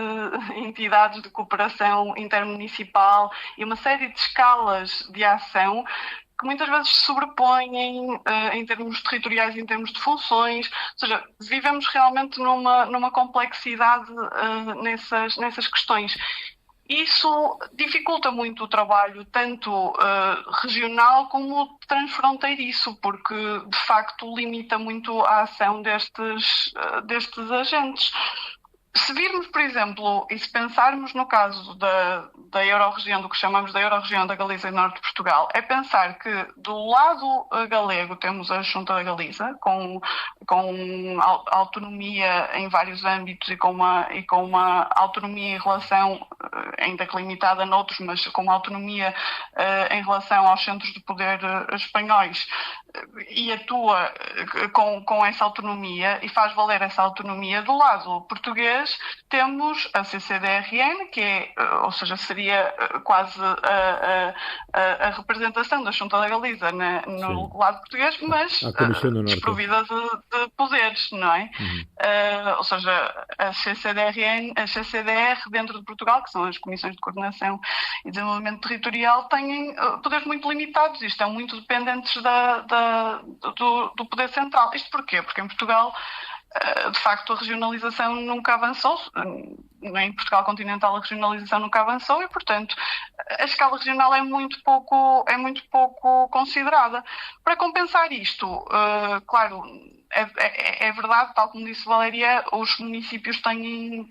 entidades de cooperação intermunicipal e uma série de escalas de ação que muitas vezes se sobrepõem em termos territoriais, em termos de funções, ou seja, vivemos realmente numa complexidade nessas questões. Isso dificulta muito o trabalho, tanto regional como transfronteiriço, porque de facto limita muito a ação destes agentes. Se virmos, por exemplo, e se pensarmos no caso da Euro-região, do que chamamos da Euro-região da Galiza e Norte de Portugal, é pensar que do lado galego temos a Xunta da Galiza, com autonomia em vários âmbitos e com uma autonomia em relação, ainda que limitada noutros, mas com uma autonomia em relação aos centros de poder espanhóis, e atua com essa autonomia e faz valer essa autonomia. Do lado português temos a CCDRN, que é, ou seja, seria quase a representação da Xunta da Galiza no lado português, mas desprovida de poderes, não é? Ou seja, a CCDR dentro de Portugal, que são as Comissões de Coordenação e Desenvolvimento Territorial, têm poderes muito limitados e estão muito dependentes do poder central. Isto porquê? Porque em Portugal, de facto, a regionalização nunca avançou. Em Portugal continental a regionalização nunca avançou e, portanto, a escala regional é muito pouco considerada. Para compensar isto, claro, é verdade, tal como disse Valéria, os municípios têm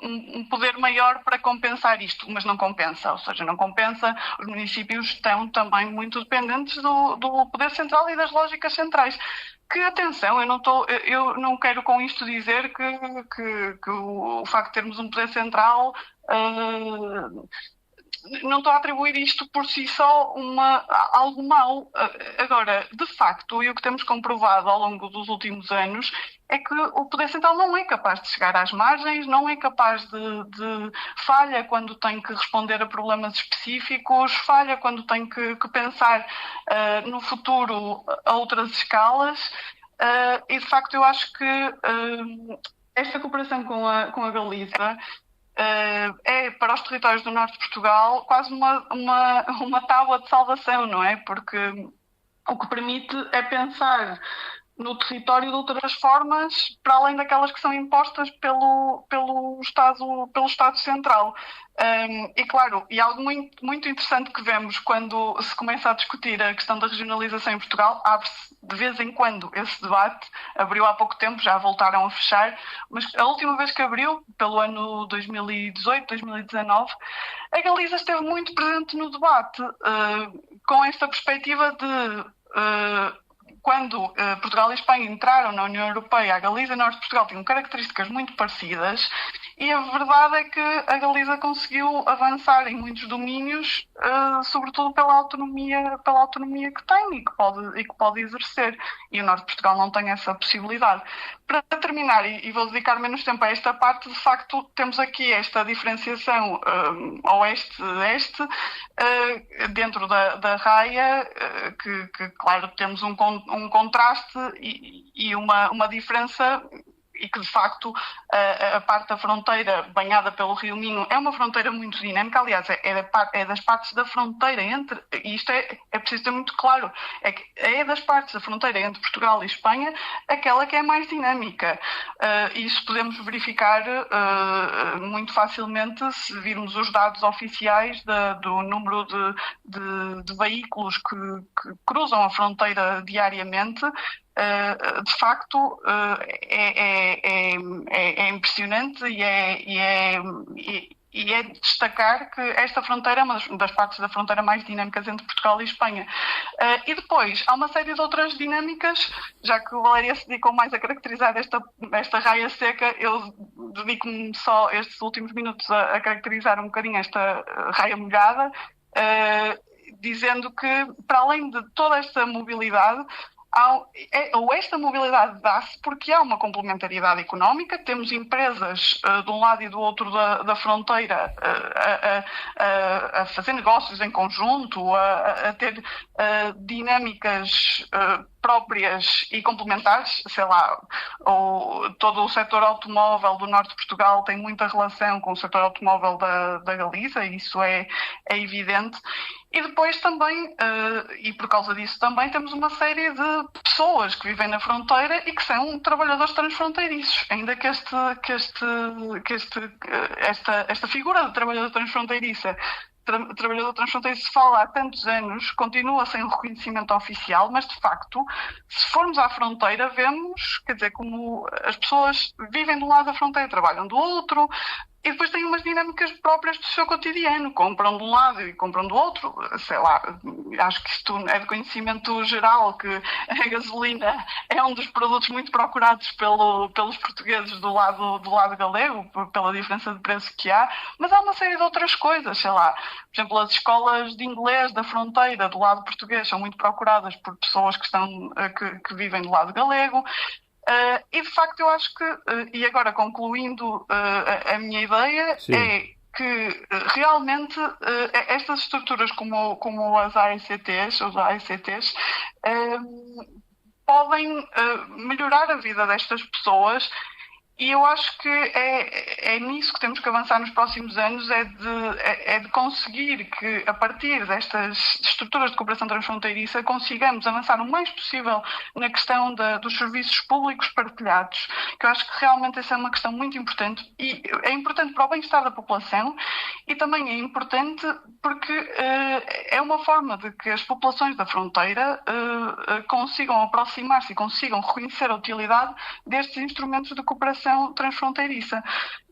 um poder maior para compensar isto, mas não compensa, ou seja, não compensa. Os municípios estão também muito dependentes do poder central e das lógicas centrais. Que, atenção, eu não quero com isto dizer que o facto de termos um poder central, não estou a atribuir isto por si só algo mau. Agora, de facto, e o que temos comprovado ao longo dos últimos anos é que o poder central não é capaz de chegar às margens, não é capaz de falha quando tem que responder a problemas específicos, falha quando tem que pensar no futuro a outras escalas. E, de facto, eu acho que esta cooperação com a Galiza é, para os territórios do norte de Portugal, quase uma tábua de salvação, não é? Porque o que permite é pensar no território de outras formas, para além daquelas que são impostas pelo Estado Central. E claro, e algo muito, muito interessante que vemos quando se começa a discutir a questão da regionalização em Portugal, abre-se de vez em quando esse debate, abriu há pouco tempo, já voltaram a fechar, mas a última vez que abriu, pelo ano 2018, 2019, a Galiza esteve muito presente no debate, com esta perspectiva de quando Portugal e Espanha entraram na União Europeia, a Galiza e o Norte de Portugal tinham características muito parecidas e a verdade é que a Galiza conseguiu avançar em muitos domínios, sobretudo pela autonomia que tem e que pode exercer. E o Norte de Portugal não tem essa possibilidade. Para terminar, e vou dedicar menos tempo a esta parte, de facto temos aqui esta diferenciação oeste-este dentro da raia, que claro temos um contraste e uma diferença, e que de facto a parte da fronteira banhada pelo Rio Minho é uma fronteira muito dinâmica. Aliás, é das partes da fronteira e isto é preciso ter muito claro, é das partes da fronteira entre Portugal e Espanha aquela que é mais dinâmica. Isso podemos verificar muito facilmente se virmos os dados oficiais do número de veículos que cruzam a fronteira diariamente. De facto é impressionante e é de destacar que esta fronteira é uma das partes da fronteira mais dinâmicas entre Portugal e Espanha. E depois há uma série de outras dinâmicas, já que o Valéria se dedicou mais a caracterizar esta raia seca, eu dedico-me só estes últimos minutos a caracterizar um bocadinho esta raia molhada, dizendo que, para além de toda esta mobilidade, ou esta mobilidade dá-se porque há uma complementaridade económica, temos empresas de um lado e do outro da fronteira a fazer negócios em conjunto, a ter dinâmicas próprias e complementares, sei lá, todo o setor automóvel do norte de Portugal tem muita relação com o setor automóvel da Galiza, isso é evidente. E depois também, e por causa disso também, temos uma série de pessoas que vivem na fronteira e que são trabalhadores transfronteiriços, ainda que esta figura de trabalhador transfronteiriça se fala há tantos anos, continua sem reconhecimento oficial, mas de facto, se formos à fronteira, vemos, quer dizer, como as pessoas vivem de um lado da fronteira, trabalham do outro, e depois têm umas dinâmicas próprias do seu cotidiano, compram de um lado e compram do outro, sei lá, acho que isto é de conhecimento geral, que a gasolina é um dos produtos muito procurados pelos portugueses do lado galego, pela diferença de preço que há, mas há uma série de outras coisas, sei lá, por exemplo, as escolas de inglês da fronteira do lado português são muito procuradas por pessoas que vivem do lado galego. E de facto eu acho que, e agora concluindo a minha ideia, sim, é que realmente estas estruturas como as AECTs, os AECTs, podem melhorar a vida destas pessoas. E eu acho que é nisso que temos que avançar nos próximos anos, é de conseguir que, a partir destas estruturas de cooperação transfronteiriça, consigamos avançar o mais possível na questão dos serviços públicos partilhados, que eu acho que realmente essa é uma questão muito importante, e é importante para o bem-estar da população, e também é importante porque é uma forma de que as populações da fronteira consigam aproximar-se e consigam reconhecer a utilidade destes instrumentos de cooperação transfronteiriça.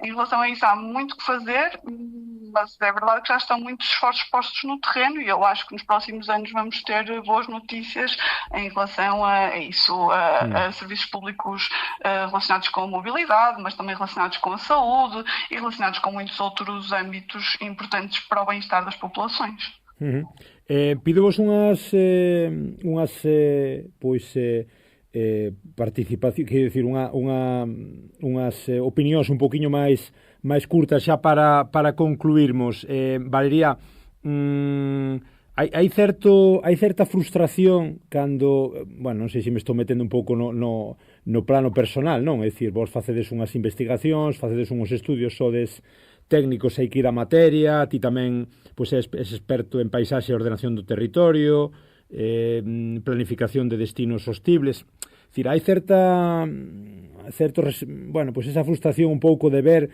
Em relação a isso há muito que fazer, mas é verdade que já estão muitos esforços postos no terreno, e eu acho que nos próximos anos vamos ter boas notícias em relação a isso, a serviços públicos relacionados com a mobilidade, mas também relacionados com a saúde e relacionados com muitos outros âmbitos importantes para o bem-estar das populações. Pido-vos participación, quero dicir, unhas opinións un poquinho máis curtas xa para concluirmos. Valeria, hai certa frustración cando, bueno, non sei se me estou metendo un pouco no plano personal, non? É dicir, vos facedes unhas investigacións, facedes uns estudios, sodes técnicos, hai que ir a materia, ti tamén pois, és experto en paisaxe e ordenación do territorio, planificación de destinos sostibles. É dicir, hai esa frustración un pouco de ver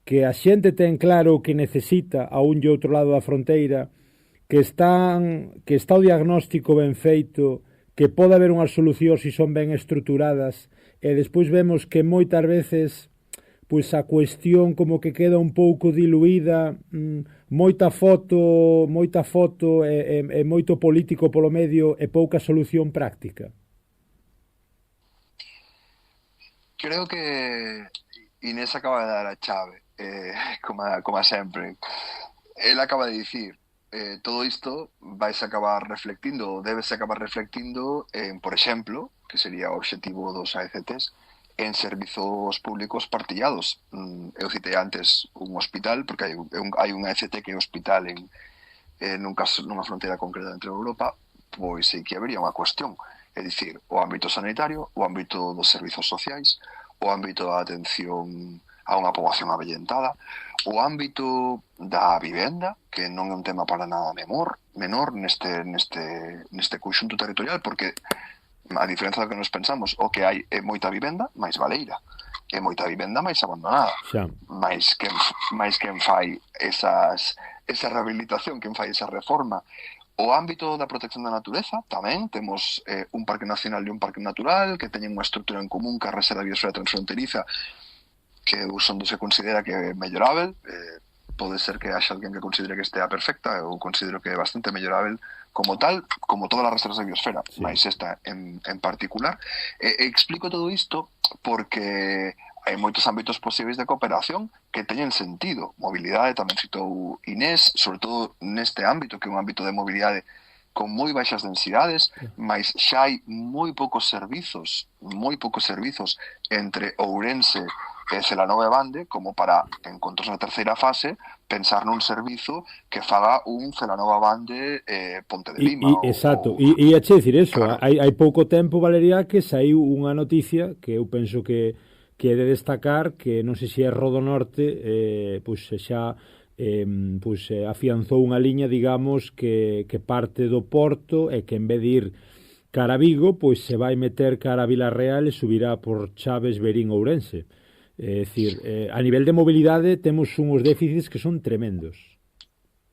que a xente ten claro que necesita a un e outro lado da fronteira, que está o diagnóstico ben feito, que pode haber unhas solucións se son ben estruturadas, e despois vemos que moitas veces pois a cuestión como que queda un pouco diluída, moita foto e moito político polo medio e pouca solución práctica. Creo que Inés acaba de dar a chave, como sempre. Él acaba de dicir, todo isto vais acabar reflectindo, debes acabar reflectindo en, por exemplo, que sería o obxectivo dos AECTs, en servizos públicos partillados. Eu citei antes un hospital, porque hai un AECT que é hospital nunha fronteira concreta entre Europa, pois sí que habería unha cuestión. É dicir, o ámbito sanitario, o ámbito dos servizos sociais, o ámbito da atención a unha poboación avellentada, o ámbito da vivenda, que non é un tema para nada menor neste conxunto territorial, porque a diferenza do que nos pensamos, o que hai é moita vivenda máis baleira, é moita vivenda máis abandonada, máis quen fai esa rehabilitación, quen fai esa reforma. O ámbito da protección da natureza tamén temos un parque nacional e un parque natural que teñen unha estrutura en común que a Reserva de Biosfera Transfronteriza, que se considera que é mellorável. Pode ser que haxa alguén que considere que estea perfecta, eu considero que é bastante mellorável como tal, como todas as reservas de biosfera, sí, mas esta en particular. Explico todo isto porque hai moitos ámbitos posibles de cooperación que teñen sentido. Mobilidade, tamén citou Inés, sobre todo neste ámbito, que é un ámbito de mobilidade con moi baixas densidades, mas xa hai moi poucos servizos entre Ourense e Celanova e Bande como para, en contos na terceira fase, pensar nun servizo que faga un Celanova Bande Ponte de Lima. Exacto, e a che dicir eso, claro. hai pouco tempo, Valeria, que saiu unha noticia que eu penso que é de destacar, que non sei se é Rodonorte, pois xa afianzou unha liña, digamos, que parte do Porto e que en vez de ir cara a Vigo, pois se vai meter cara a Vilarreal e subirá por Chaves, Verín, Ourense. É dicir, a nivel de mobilidade temos uns déficits que son tremendos.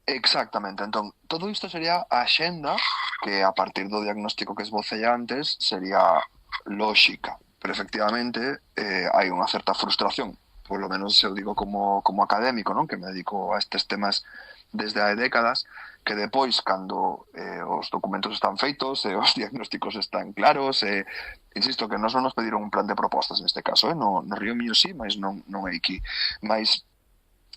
Exactamente, entón, todo isto sería a axenda que a partir do diagnóstico que esbocei antes sería lóxica, pero efectivamente hai unha certa frustración, polo menos eu digo como académico, non, que me dedico a estes temas desde hai décadas, que depois, cando os documentos están feitos e os diagnósticos están claros, insisto que non só nos pediron un plan de propostas neste caso, no Río Miño sí, mas non é aquí, mas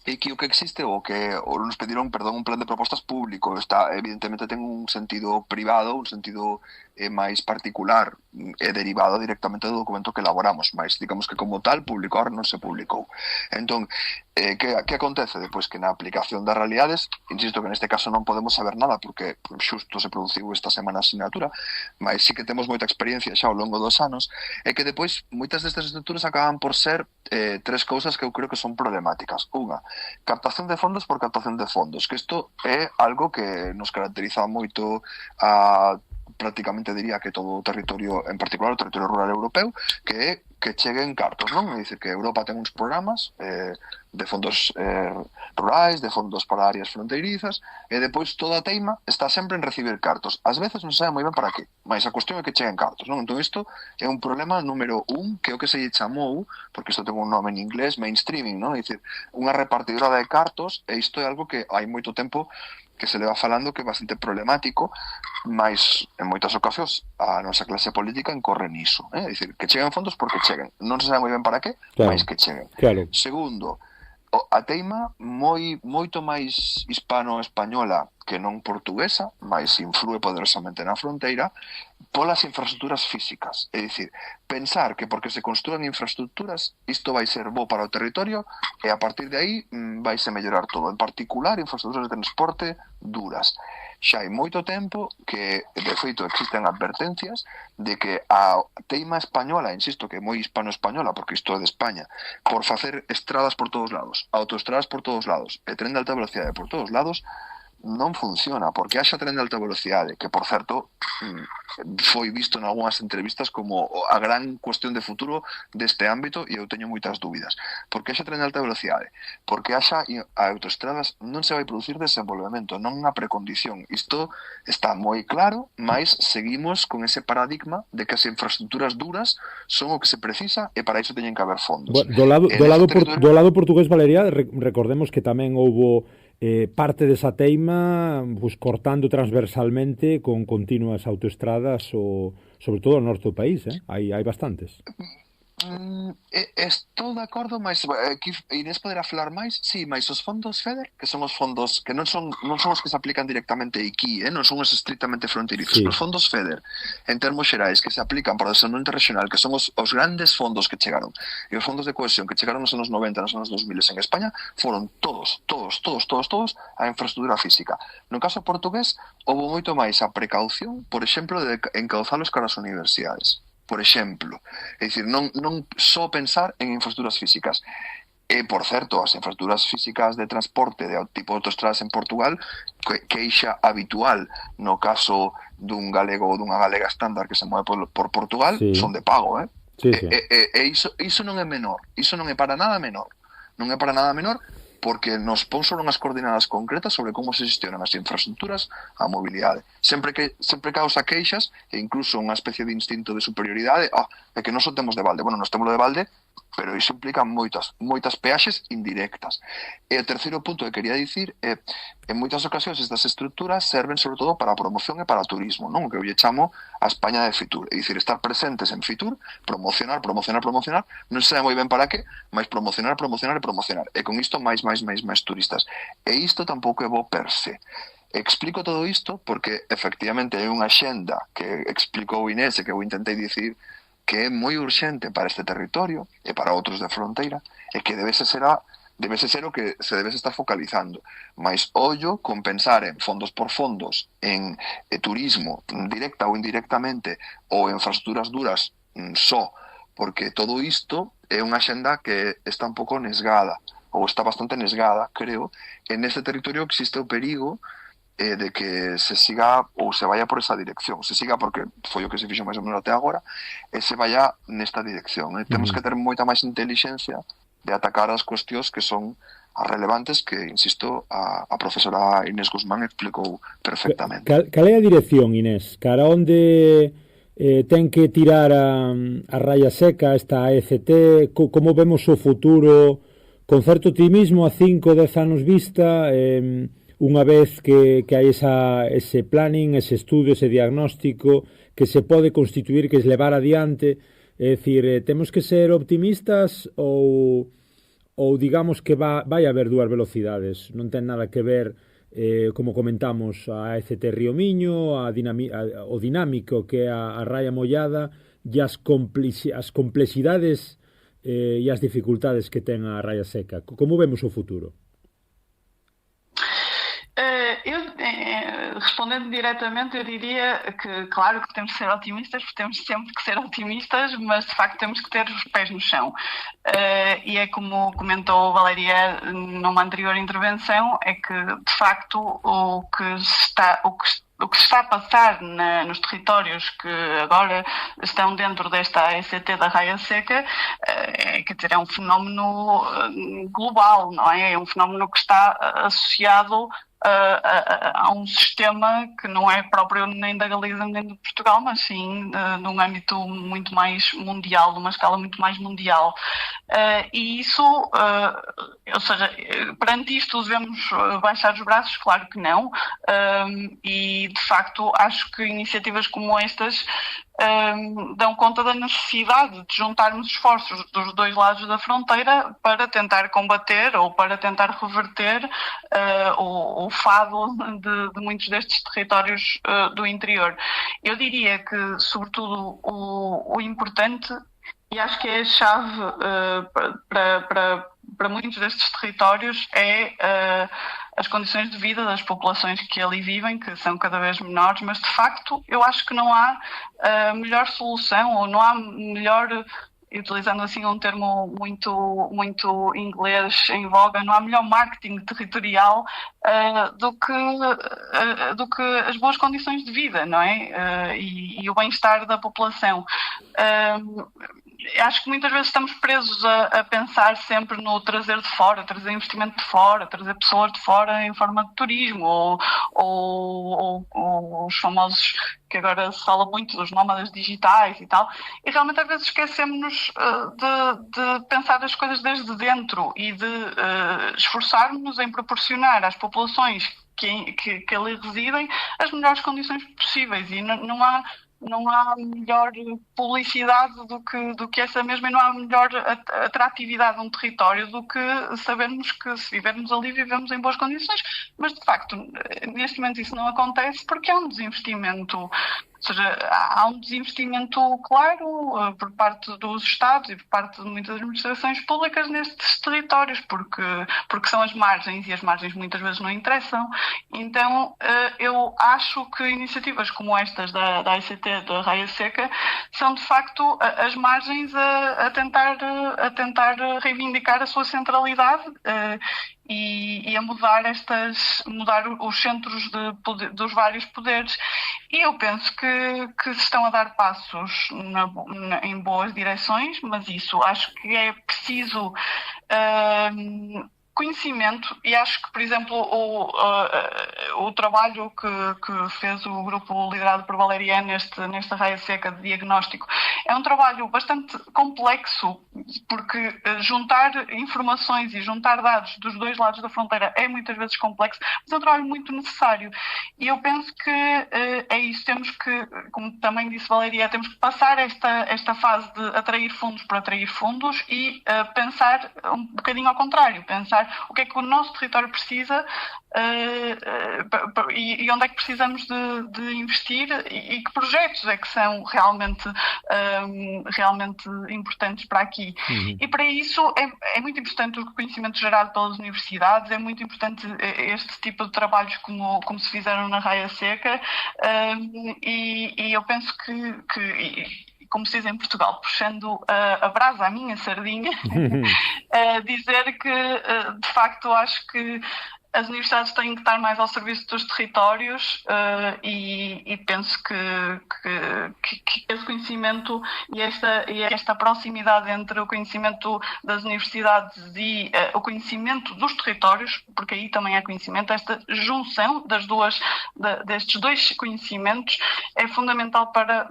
aquí o que existe ou nos pediron, un plan de propostas público, evidentemente ten un sentido privado, un sentido máis particular e derivado directamente do documento que elaboramos, mas digamos que como tal publicar non se publicou. Entón, que acontece? Depois que na aplicación das realidades, insisto que neste caso non podemos saber nada porque xusto se produciu esta semana a asignatura, mas sí que temos moita experiencia xa ao longo dos anos, é que depois moitas destas estruturas acaban por ser tres cousas que eu creo que son problemáticas. Unha, captación de fondos por captación de fondos, que isto é algo que nos caracteriza moito a prácticamente diría que todo o territorio, en particular o territorio rural europeo, que cheguen cartos, non? É dicir, que Europa ten uns programas de fondos rurais, de fondos para áreas fronteirizas, e depois toda a teima está sempre en recibir cartos. Ás veces non sabe moi ben para qué, mas a cuestión é que cheguen cartos, non? Entón isto é un problema número 1, que é o que se lle chamou, porque isto ten un nome en inglés, mainstreaming, non? É dicir, unha repartidora de cartos, e isto é algo que hai moito tempo que se le va falando que é bastante problemático, mas en moitas ocasións a nosa clase política encorre niso, é dicir, que cheguen fondos porque cheguen, non se sabe moi ben para qué, claro, mas que cheguen. Claro. Segundo, a teima moito máis hispano-española que non portuguesa, mas influe poderosamente na fronteira, polas infraestructuras físicas. É dicir, pensar que porque se construan infraestructuras isto vai ser bo para o territorio e a partir de aí vaise mellorar todo, en particular infraestructuras de transporte duras. Xa hai moito tempo que, de feito, existen advertencias de que a teima española, insisto que é moi hispano-española, porque isto é de España, por facer estradas por todos lados, autoestradas por todos lados e tren de alta velocidade por todos lados, non funciona, porque haxa tren de alta velocidade, que, por certo, foi visto en algunhas entrevistas como a gran cuestión de futuro deste ámbito, e eu teño moitas dúbidas. Porque haxa tren de alta velocidade, porque haxa autoestradas, non se vai producir desenvolvemento, non unha precondición. Isto está moi claro, mas seguimos con ese paradigma de que as infraestructuras duras son o que se precisa e para iso teñen que haber fondos. Do lado portugués, Valeria, recordemos que tamén houbo parte desa teima pues, cortando transversalmente con continuas autoestradas sobre todo ao norte do país, hai bastantes. Estou de acordo, mas aquí Inés poderá falar máis. Sí, mas os fondos FEDER, que son os fondos que non son os que se aplican directamente aquí, non son os estritamente fronteirizos. Sí. Os fondos FEDER, en termos xerais, que se aplican para o desenvolvemento regional, que son os grandes fondos que chegaron, e os fondos de cohesión que chegaron nos anos 90, nos anos 2000 en España, foron todos a infraestructura física. No caso portugués, houve moito máis a precaución, por exemplo, de encauzalos cara as universidades. Por exemplo, é dicir, non só pensar en infraestructuras físicas. E, por certo, as infraestructuras físicas de transporte de tipo autoestradas en Portugal, queixa habitual no caso dun galego ou dunha galega estándar que se move por Portugal, sí, son de pago, Sí, sí. E iso non é menor, iso non é para nada menor. Non é para nada menor, porque nos pon sobre unhas coordenadas concretas sobre como se gestionan as infraestructuras, a mobilidade. Sempre causa queixas e incluso unha especie de instinto de superioridade, é que non só temos de balde. Bueno, nós temos de balde, pero iso implica moitas peaxes indirectas. E o terceiro punto que quería dicir é, en moitas ocasións estas estructuras serven sobre todo para a promoción e para o turismo, non? O que eu lle chamo a España de Fitur, é dicir, estar presentes en Fitur, promocionar, non sei moi ben para que, mas promocionar, e con isto máis turistas. E isto tampouco é bo per se. Explico todo isto porque efectivamente hai unha xenda que explicou Inés e que eu intentei dicir que é moi urxente para este territorio e para outros de fronteira e que debese ser o que se debese estar focalizando. Mais ollo con pensar en fondos por fondos, en turismo directa ou indirectamente ou en infraestructuras duras só, porque todo isto é unha xenda que está un pouco nesgada ou está bastante nesgada, creo, e neste territorio existe o perigo de que se siga ou se vaya por esa dirección. Se siga porque foi o que se fixo máis ou menos até agora e se vaya nesta dirección. Temos que ter moita máis intelixencia de atacar as cuestións que son as relevantes que, insisto, a profesora Inés Guzmán explicou perfectamente. Cal é a dirección, Inés? Cara onde ten que tirar a raya seca esta AECT? Como vemos o futuro con certo optimismo a 5 ou 10 anos vista? Unha vez que hai ese planning, ese estudio, ese diagnóstico que se pode constituir, que es levar adiante, é dicir, temos que ser optimistas ou digamos que vai haber dúas velocidades, non ten nada que ver, como comentamos, a ECT Río Miño, o dinámico que é a raya mollada e as complexidades e as dificultades que ten a raya seca. Como vemos o futuro? Respondendo diretamente, eu diria que, claro, que temos que ser otimistas, porque temos sempre que ser otimistas, mas de facto temos que ter os pés no chão. E é como comentou Valéria numa anterior intervenção, é que de facto o que se está a passar nos territórios que agora estão dentro desta AECT da Raia Seca, quer dizer, é um fenómeno global, não é? É um fenómeno que está associado a um sistema que não é próprio nem da Galiza nem de Portugal, mas sim num âmbito muito mais mundial, numa escala muito mais mundial. E isso, ou seja, perante isto devemos baixar os braços? Claro que não. E de facto acho que iniciativas como estas dão conta da necessidade de juntarmos esforços dos dois lados da fronteira para tentar combater ou para tentar reverter o fado de muitos destes territórios do interior. Eu diria que, sobretudo, o importante, e acho que é a chave para muitos destes territórios, é as condições de vida das populações que ali vivem, que são cada vez menores, mas de facto eu acho que não há melhor solução, ou não há melhor, utilizando assim um termo muito inglês em voga, não há melhor marketing territorial do que as boas condições de vida, não é? E o bem-estar da população. Acho que muitas vezes estamos presos a pensar sempre no trazer de fora, trazer investimento de fora, trazer pessoas de fora em forma de turismo, ou os famosos, que agora se fala muito, dos nómadas digitais e tal, e realmente às vezes esquecemos de pensar as coisas desde dentro e de esforçarmos em proporcionar às populações que ali residem as melhores condições possíveis, e não há melhor publicidade do que essa mesma, e não há melhor atratividade de um território do que sabermos que, se vivermos ali, vivemos em boas condições. Mas, de facto, neste momento isso não acontece porque há um desinvestimento. Ou seja, há um desinvestimento claro por parte dos Estados e por parte de muitas administrações públicas nestes territórios, porque são as margens, e as margens muitas vezes não interessam. Então, eu acho que iniciativas como estas da AECT, da Raia Seca, são de facto as margens a tentar reivindicar a sua centralidade e a mudar os centros dos vários poderes. E eu penso que se estão a dar passos em boas direções, mas isso acho que é preciso conhecimento, e acho que, por exemplo, o trabalho que fez o grupo liderado por Valéria nesta Raia Seca de diagnóstico É um trabalho bastante complexo, porque juntar informações e juntar dados dos dois lados da fronteira é muitas vezes complexo, mas é um trabalho muito necessário. E eu penso que é isso, temos que, como também disse Valéria, temos que passar esta fase de atrair fundos para atrair fundos e pensar um bocadinho ao contrário, pensar o que é que o nosso território precisa e onde é que precisamos de investir e que projetos é que são realmente importantes para aqui. E para isso é muito importante o conhecimento gerado pelas universidades, é muito importante este tipo de trabalhos como se fizeram na Raia Seca, e eu penso que como se diz em Portugal, puxando a brasa à minha sardinha, dizer que, de facto, acho que as universidades têm que estar mais ao serviço dos territórios, e penso que esse conhecimento e esta proximidade entre o conhecimento das universidades e o conhecimento dos territórios, porque aí também há conhecimento, esta junção destes dois conhecimentos é fundamental para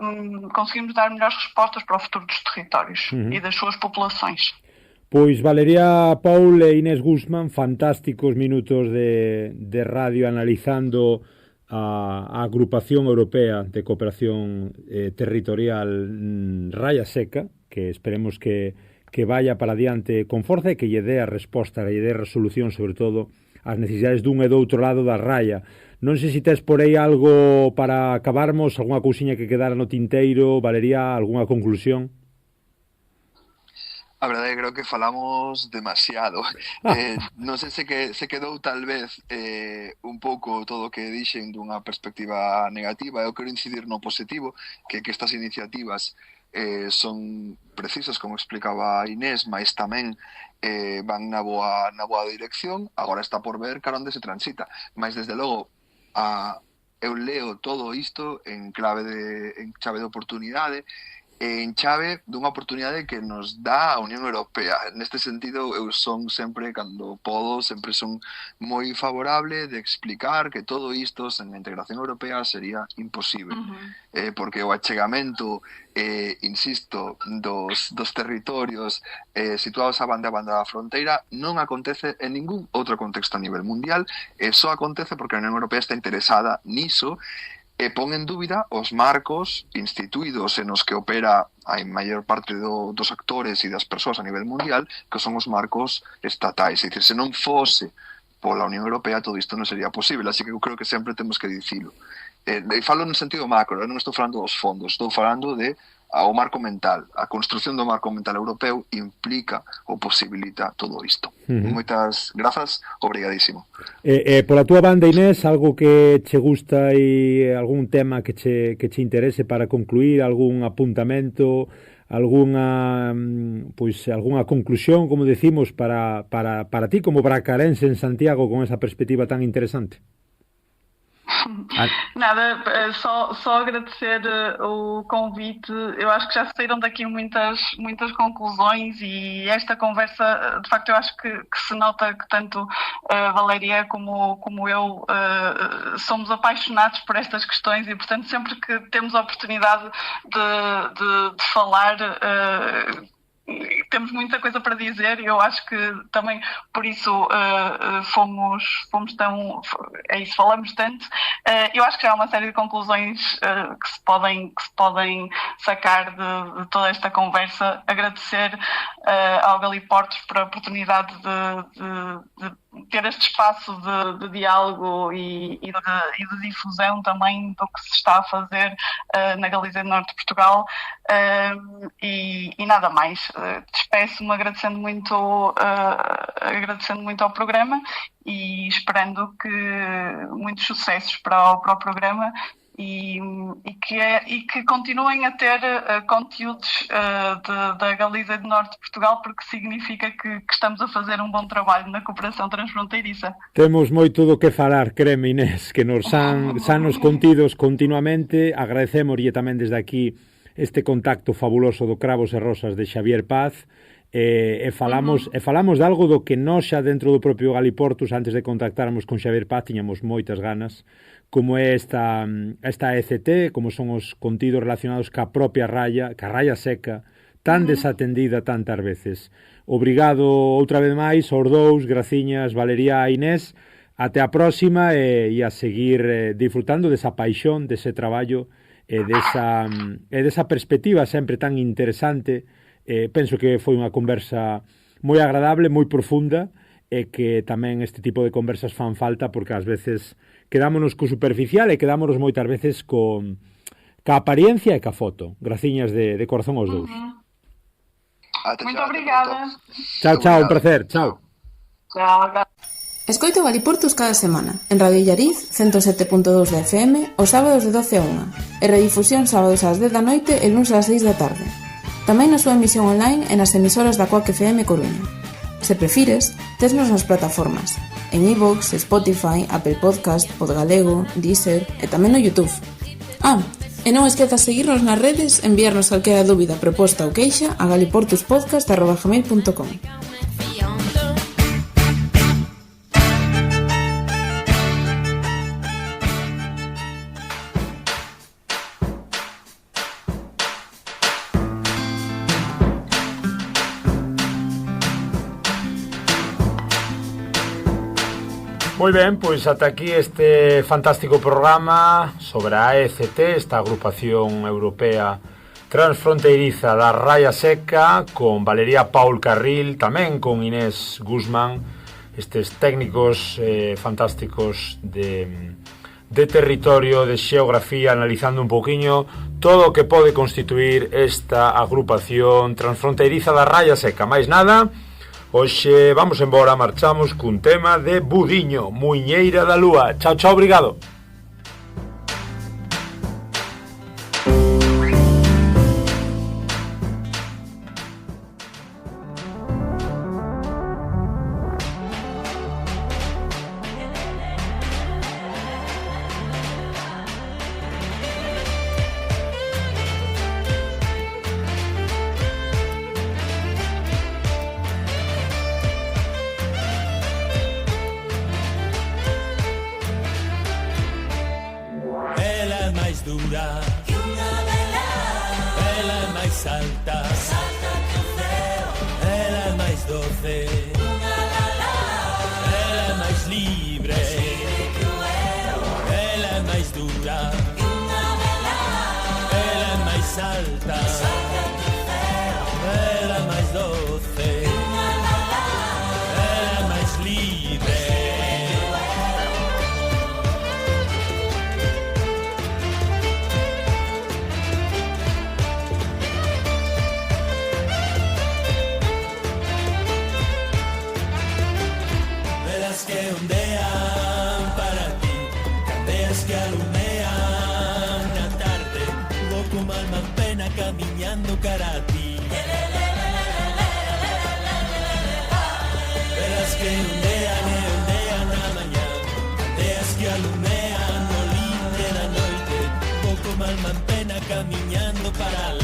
conseguirmos dar melhores respostas para o futuro dos territórios e das suas populações. Pois Valeria Paul e Inés Guzmán, fantásticos minutos de radio analizando a Agrupación Europea de Cooperación Territorial Raia Seca, que esperemos que vaya para adiante con forza e que lle dé a resposta, lle dé a resolución, sobre todo, ás necesidades dun e do outro lado da raia. Non sei se tes por aí algo para acabarmos, algunha cousiña que quedara no tinteiro, Valeria, algunha conclusión? A verdade, creo que falamos demasiado. Non sei se quedou tal vez un pouco todo o que dixen dunha perspectiva negativa. Eu quero incidir no positivo, que estas iniciativas son precisas, como explicaba Inés, mas tamén van na boa dirección. Agora está por ver cara onde se transita. Mas, desde logo, eu leo todo isto en chave de oportunidade, en chave dunha oportunidade que nos dá a Unión Europea. Neste sentido, eu son sempre, cando podo, sempre son moi favorable de explicar que todo isto sen a integración europea sería imposible. Porque o achegamento, insisto, dos territorios situados a banda da fronteira non acontece en ningún outro contexto a nivel mundial, só acontece porque a Unión Europea está interesada niso e pon en dúbida os marcos instituídos en os que opera a maior parte dos actores e das persoas a nivel mundial, que son os marcos estatais. É dicir, se non fose pola Unión Europea, todo isto non sería posible, así que eu creo que sempre temos que dicilo. E falo no sentido macro, non estou falando dos fondos, estou falando ao marco mental. A construción do marco mental europeo implica ou posibilita todo isto. Moitas grazas, obrigadísimo. Pola túa banda, Inés, algo que che gusta e algún tema que che interese para concluir, algún apuntamento, algunha conclusión, como decimos, para ti como bracarense en Santiago, con esa perspectiva tan interesante? Nada, só agradecer o convite. Eu acho que já saíram daqui muitas conclusões, e esta conversa, de facto, eu acho que se nota que tanto Valéria como eu somos apaixonados por estas questões, e portanto sempre que temos a oportunidade de falar, temos muita coisa para dizer, e eu acho que também por isso fomos tão... É isso, falamos tanto. Eu acho que já há uma série de conclusões que se podem sacar de toda esta conversa. Agradecer ao Galiportos por a oportunidade de ter este espaço de diálogo e de difusão também do que se está a fazer na Galiza do Norte de Portugal, e nada mais. Despeço-me agradecendo muito ao programa e esperando que muitos sucessos para o programa, e que continuem a ter conteúdos da Galiza do Norte de Portugal, porque significa que estamos a fazer um bom trabalho na cooperação transfronteiriça. Temos moito do que falar, creme, Inés, que nos sanos contidos continuamente. Agradecemos tamén desde aquí este contacto fabuloso do Cravos e Rosas de Xavier Paz, e falamos de algo do que nós xa dentro do propio Galiportus, antes de contactarmos con Xavier Paz, tiñamos moitas ganas, como é esta ECT, como son os contidos relacionados ca propia raya, ca raya seca, tan desatendida tantas veces. Obrigado outra vez máis aos dous, graciñas Valeria e Inés, até a próxima e a seguir disfrutando desa paixón, dese traballo e desa perspectiva sempre tan interesante. Penso que foi unha conversa moi agradable, moi profunda, e que tamén este tipo de conversas fan falta porque ás veces quedámonos co superficial e quedámonos moitas veces ca apariencia e ca foto. Graciñas de corazón aos dous. Moito obrigada. Chao, un placer. Chao. Escoito Galiportus cada semana en Radio Illariz 107.2 de FM os sábados de 12 a 1 e redifusión sábados ás 10 da noite e luns ás 6 da tarde. Tamén na súa emisión online e nas emisoras da Coac FM Coruña. Se prefires, tesnos nas plataformas en iVoox, Spotify, Apple Podcast, Podgalego, Deezer e tamén no YouTube. E non esquezas seguirnos nas redes e enviarnos calquera dúbida, proposta ou queixa a galiportuspodcast@gmail.com. Moi ben, pois ata aquí este fantástico programa sobre a ECT, esta agrupación europea transfronteiriza da Raya Seca, con Valeria Paul Carril, tamén con Inés Guzmán, estes técnicos fantásticos de territorio, de xeografía, analizando un poquinho todo o que pode constituir esta agrupación transfronteiriza da Raya Seca. Mais nada, hoxe vamos embora, marchamos cun tema de Budiño, Muiñeira da Lúa. Chao, obrigado. dura que unha vela, ela é máis alta, salta que o ceo, ela é máis doce, unha lala, ela é máis libre, que o eu, ela é máis dura que unha vela, ela é máis alta, salta que o ceo, ela é máis doce, unha lala, ela é máis libre. Que ondean para ti, candeas que alumean na tarde, pouco mal man pena camiñando cara a ti. Velas que ondean e ondean na mañá, candeas que alumean no limite da noite, pouco mal man pena camiñando para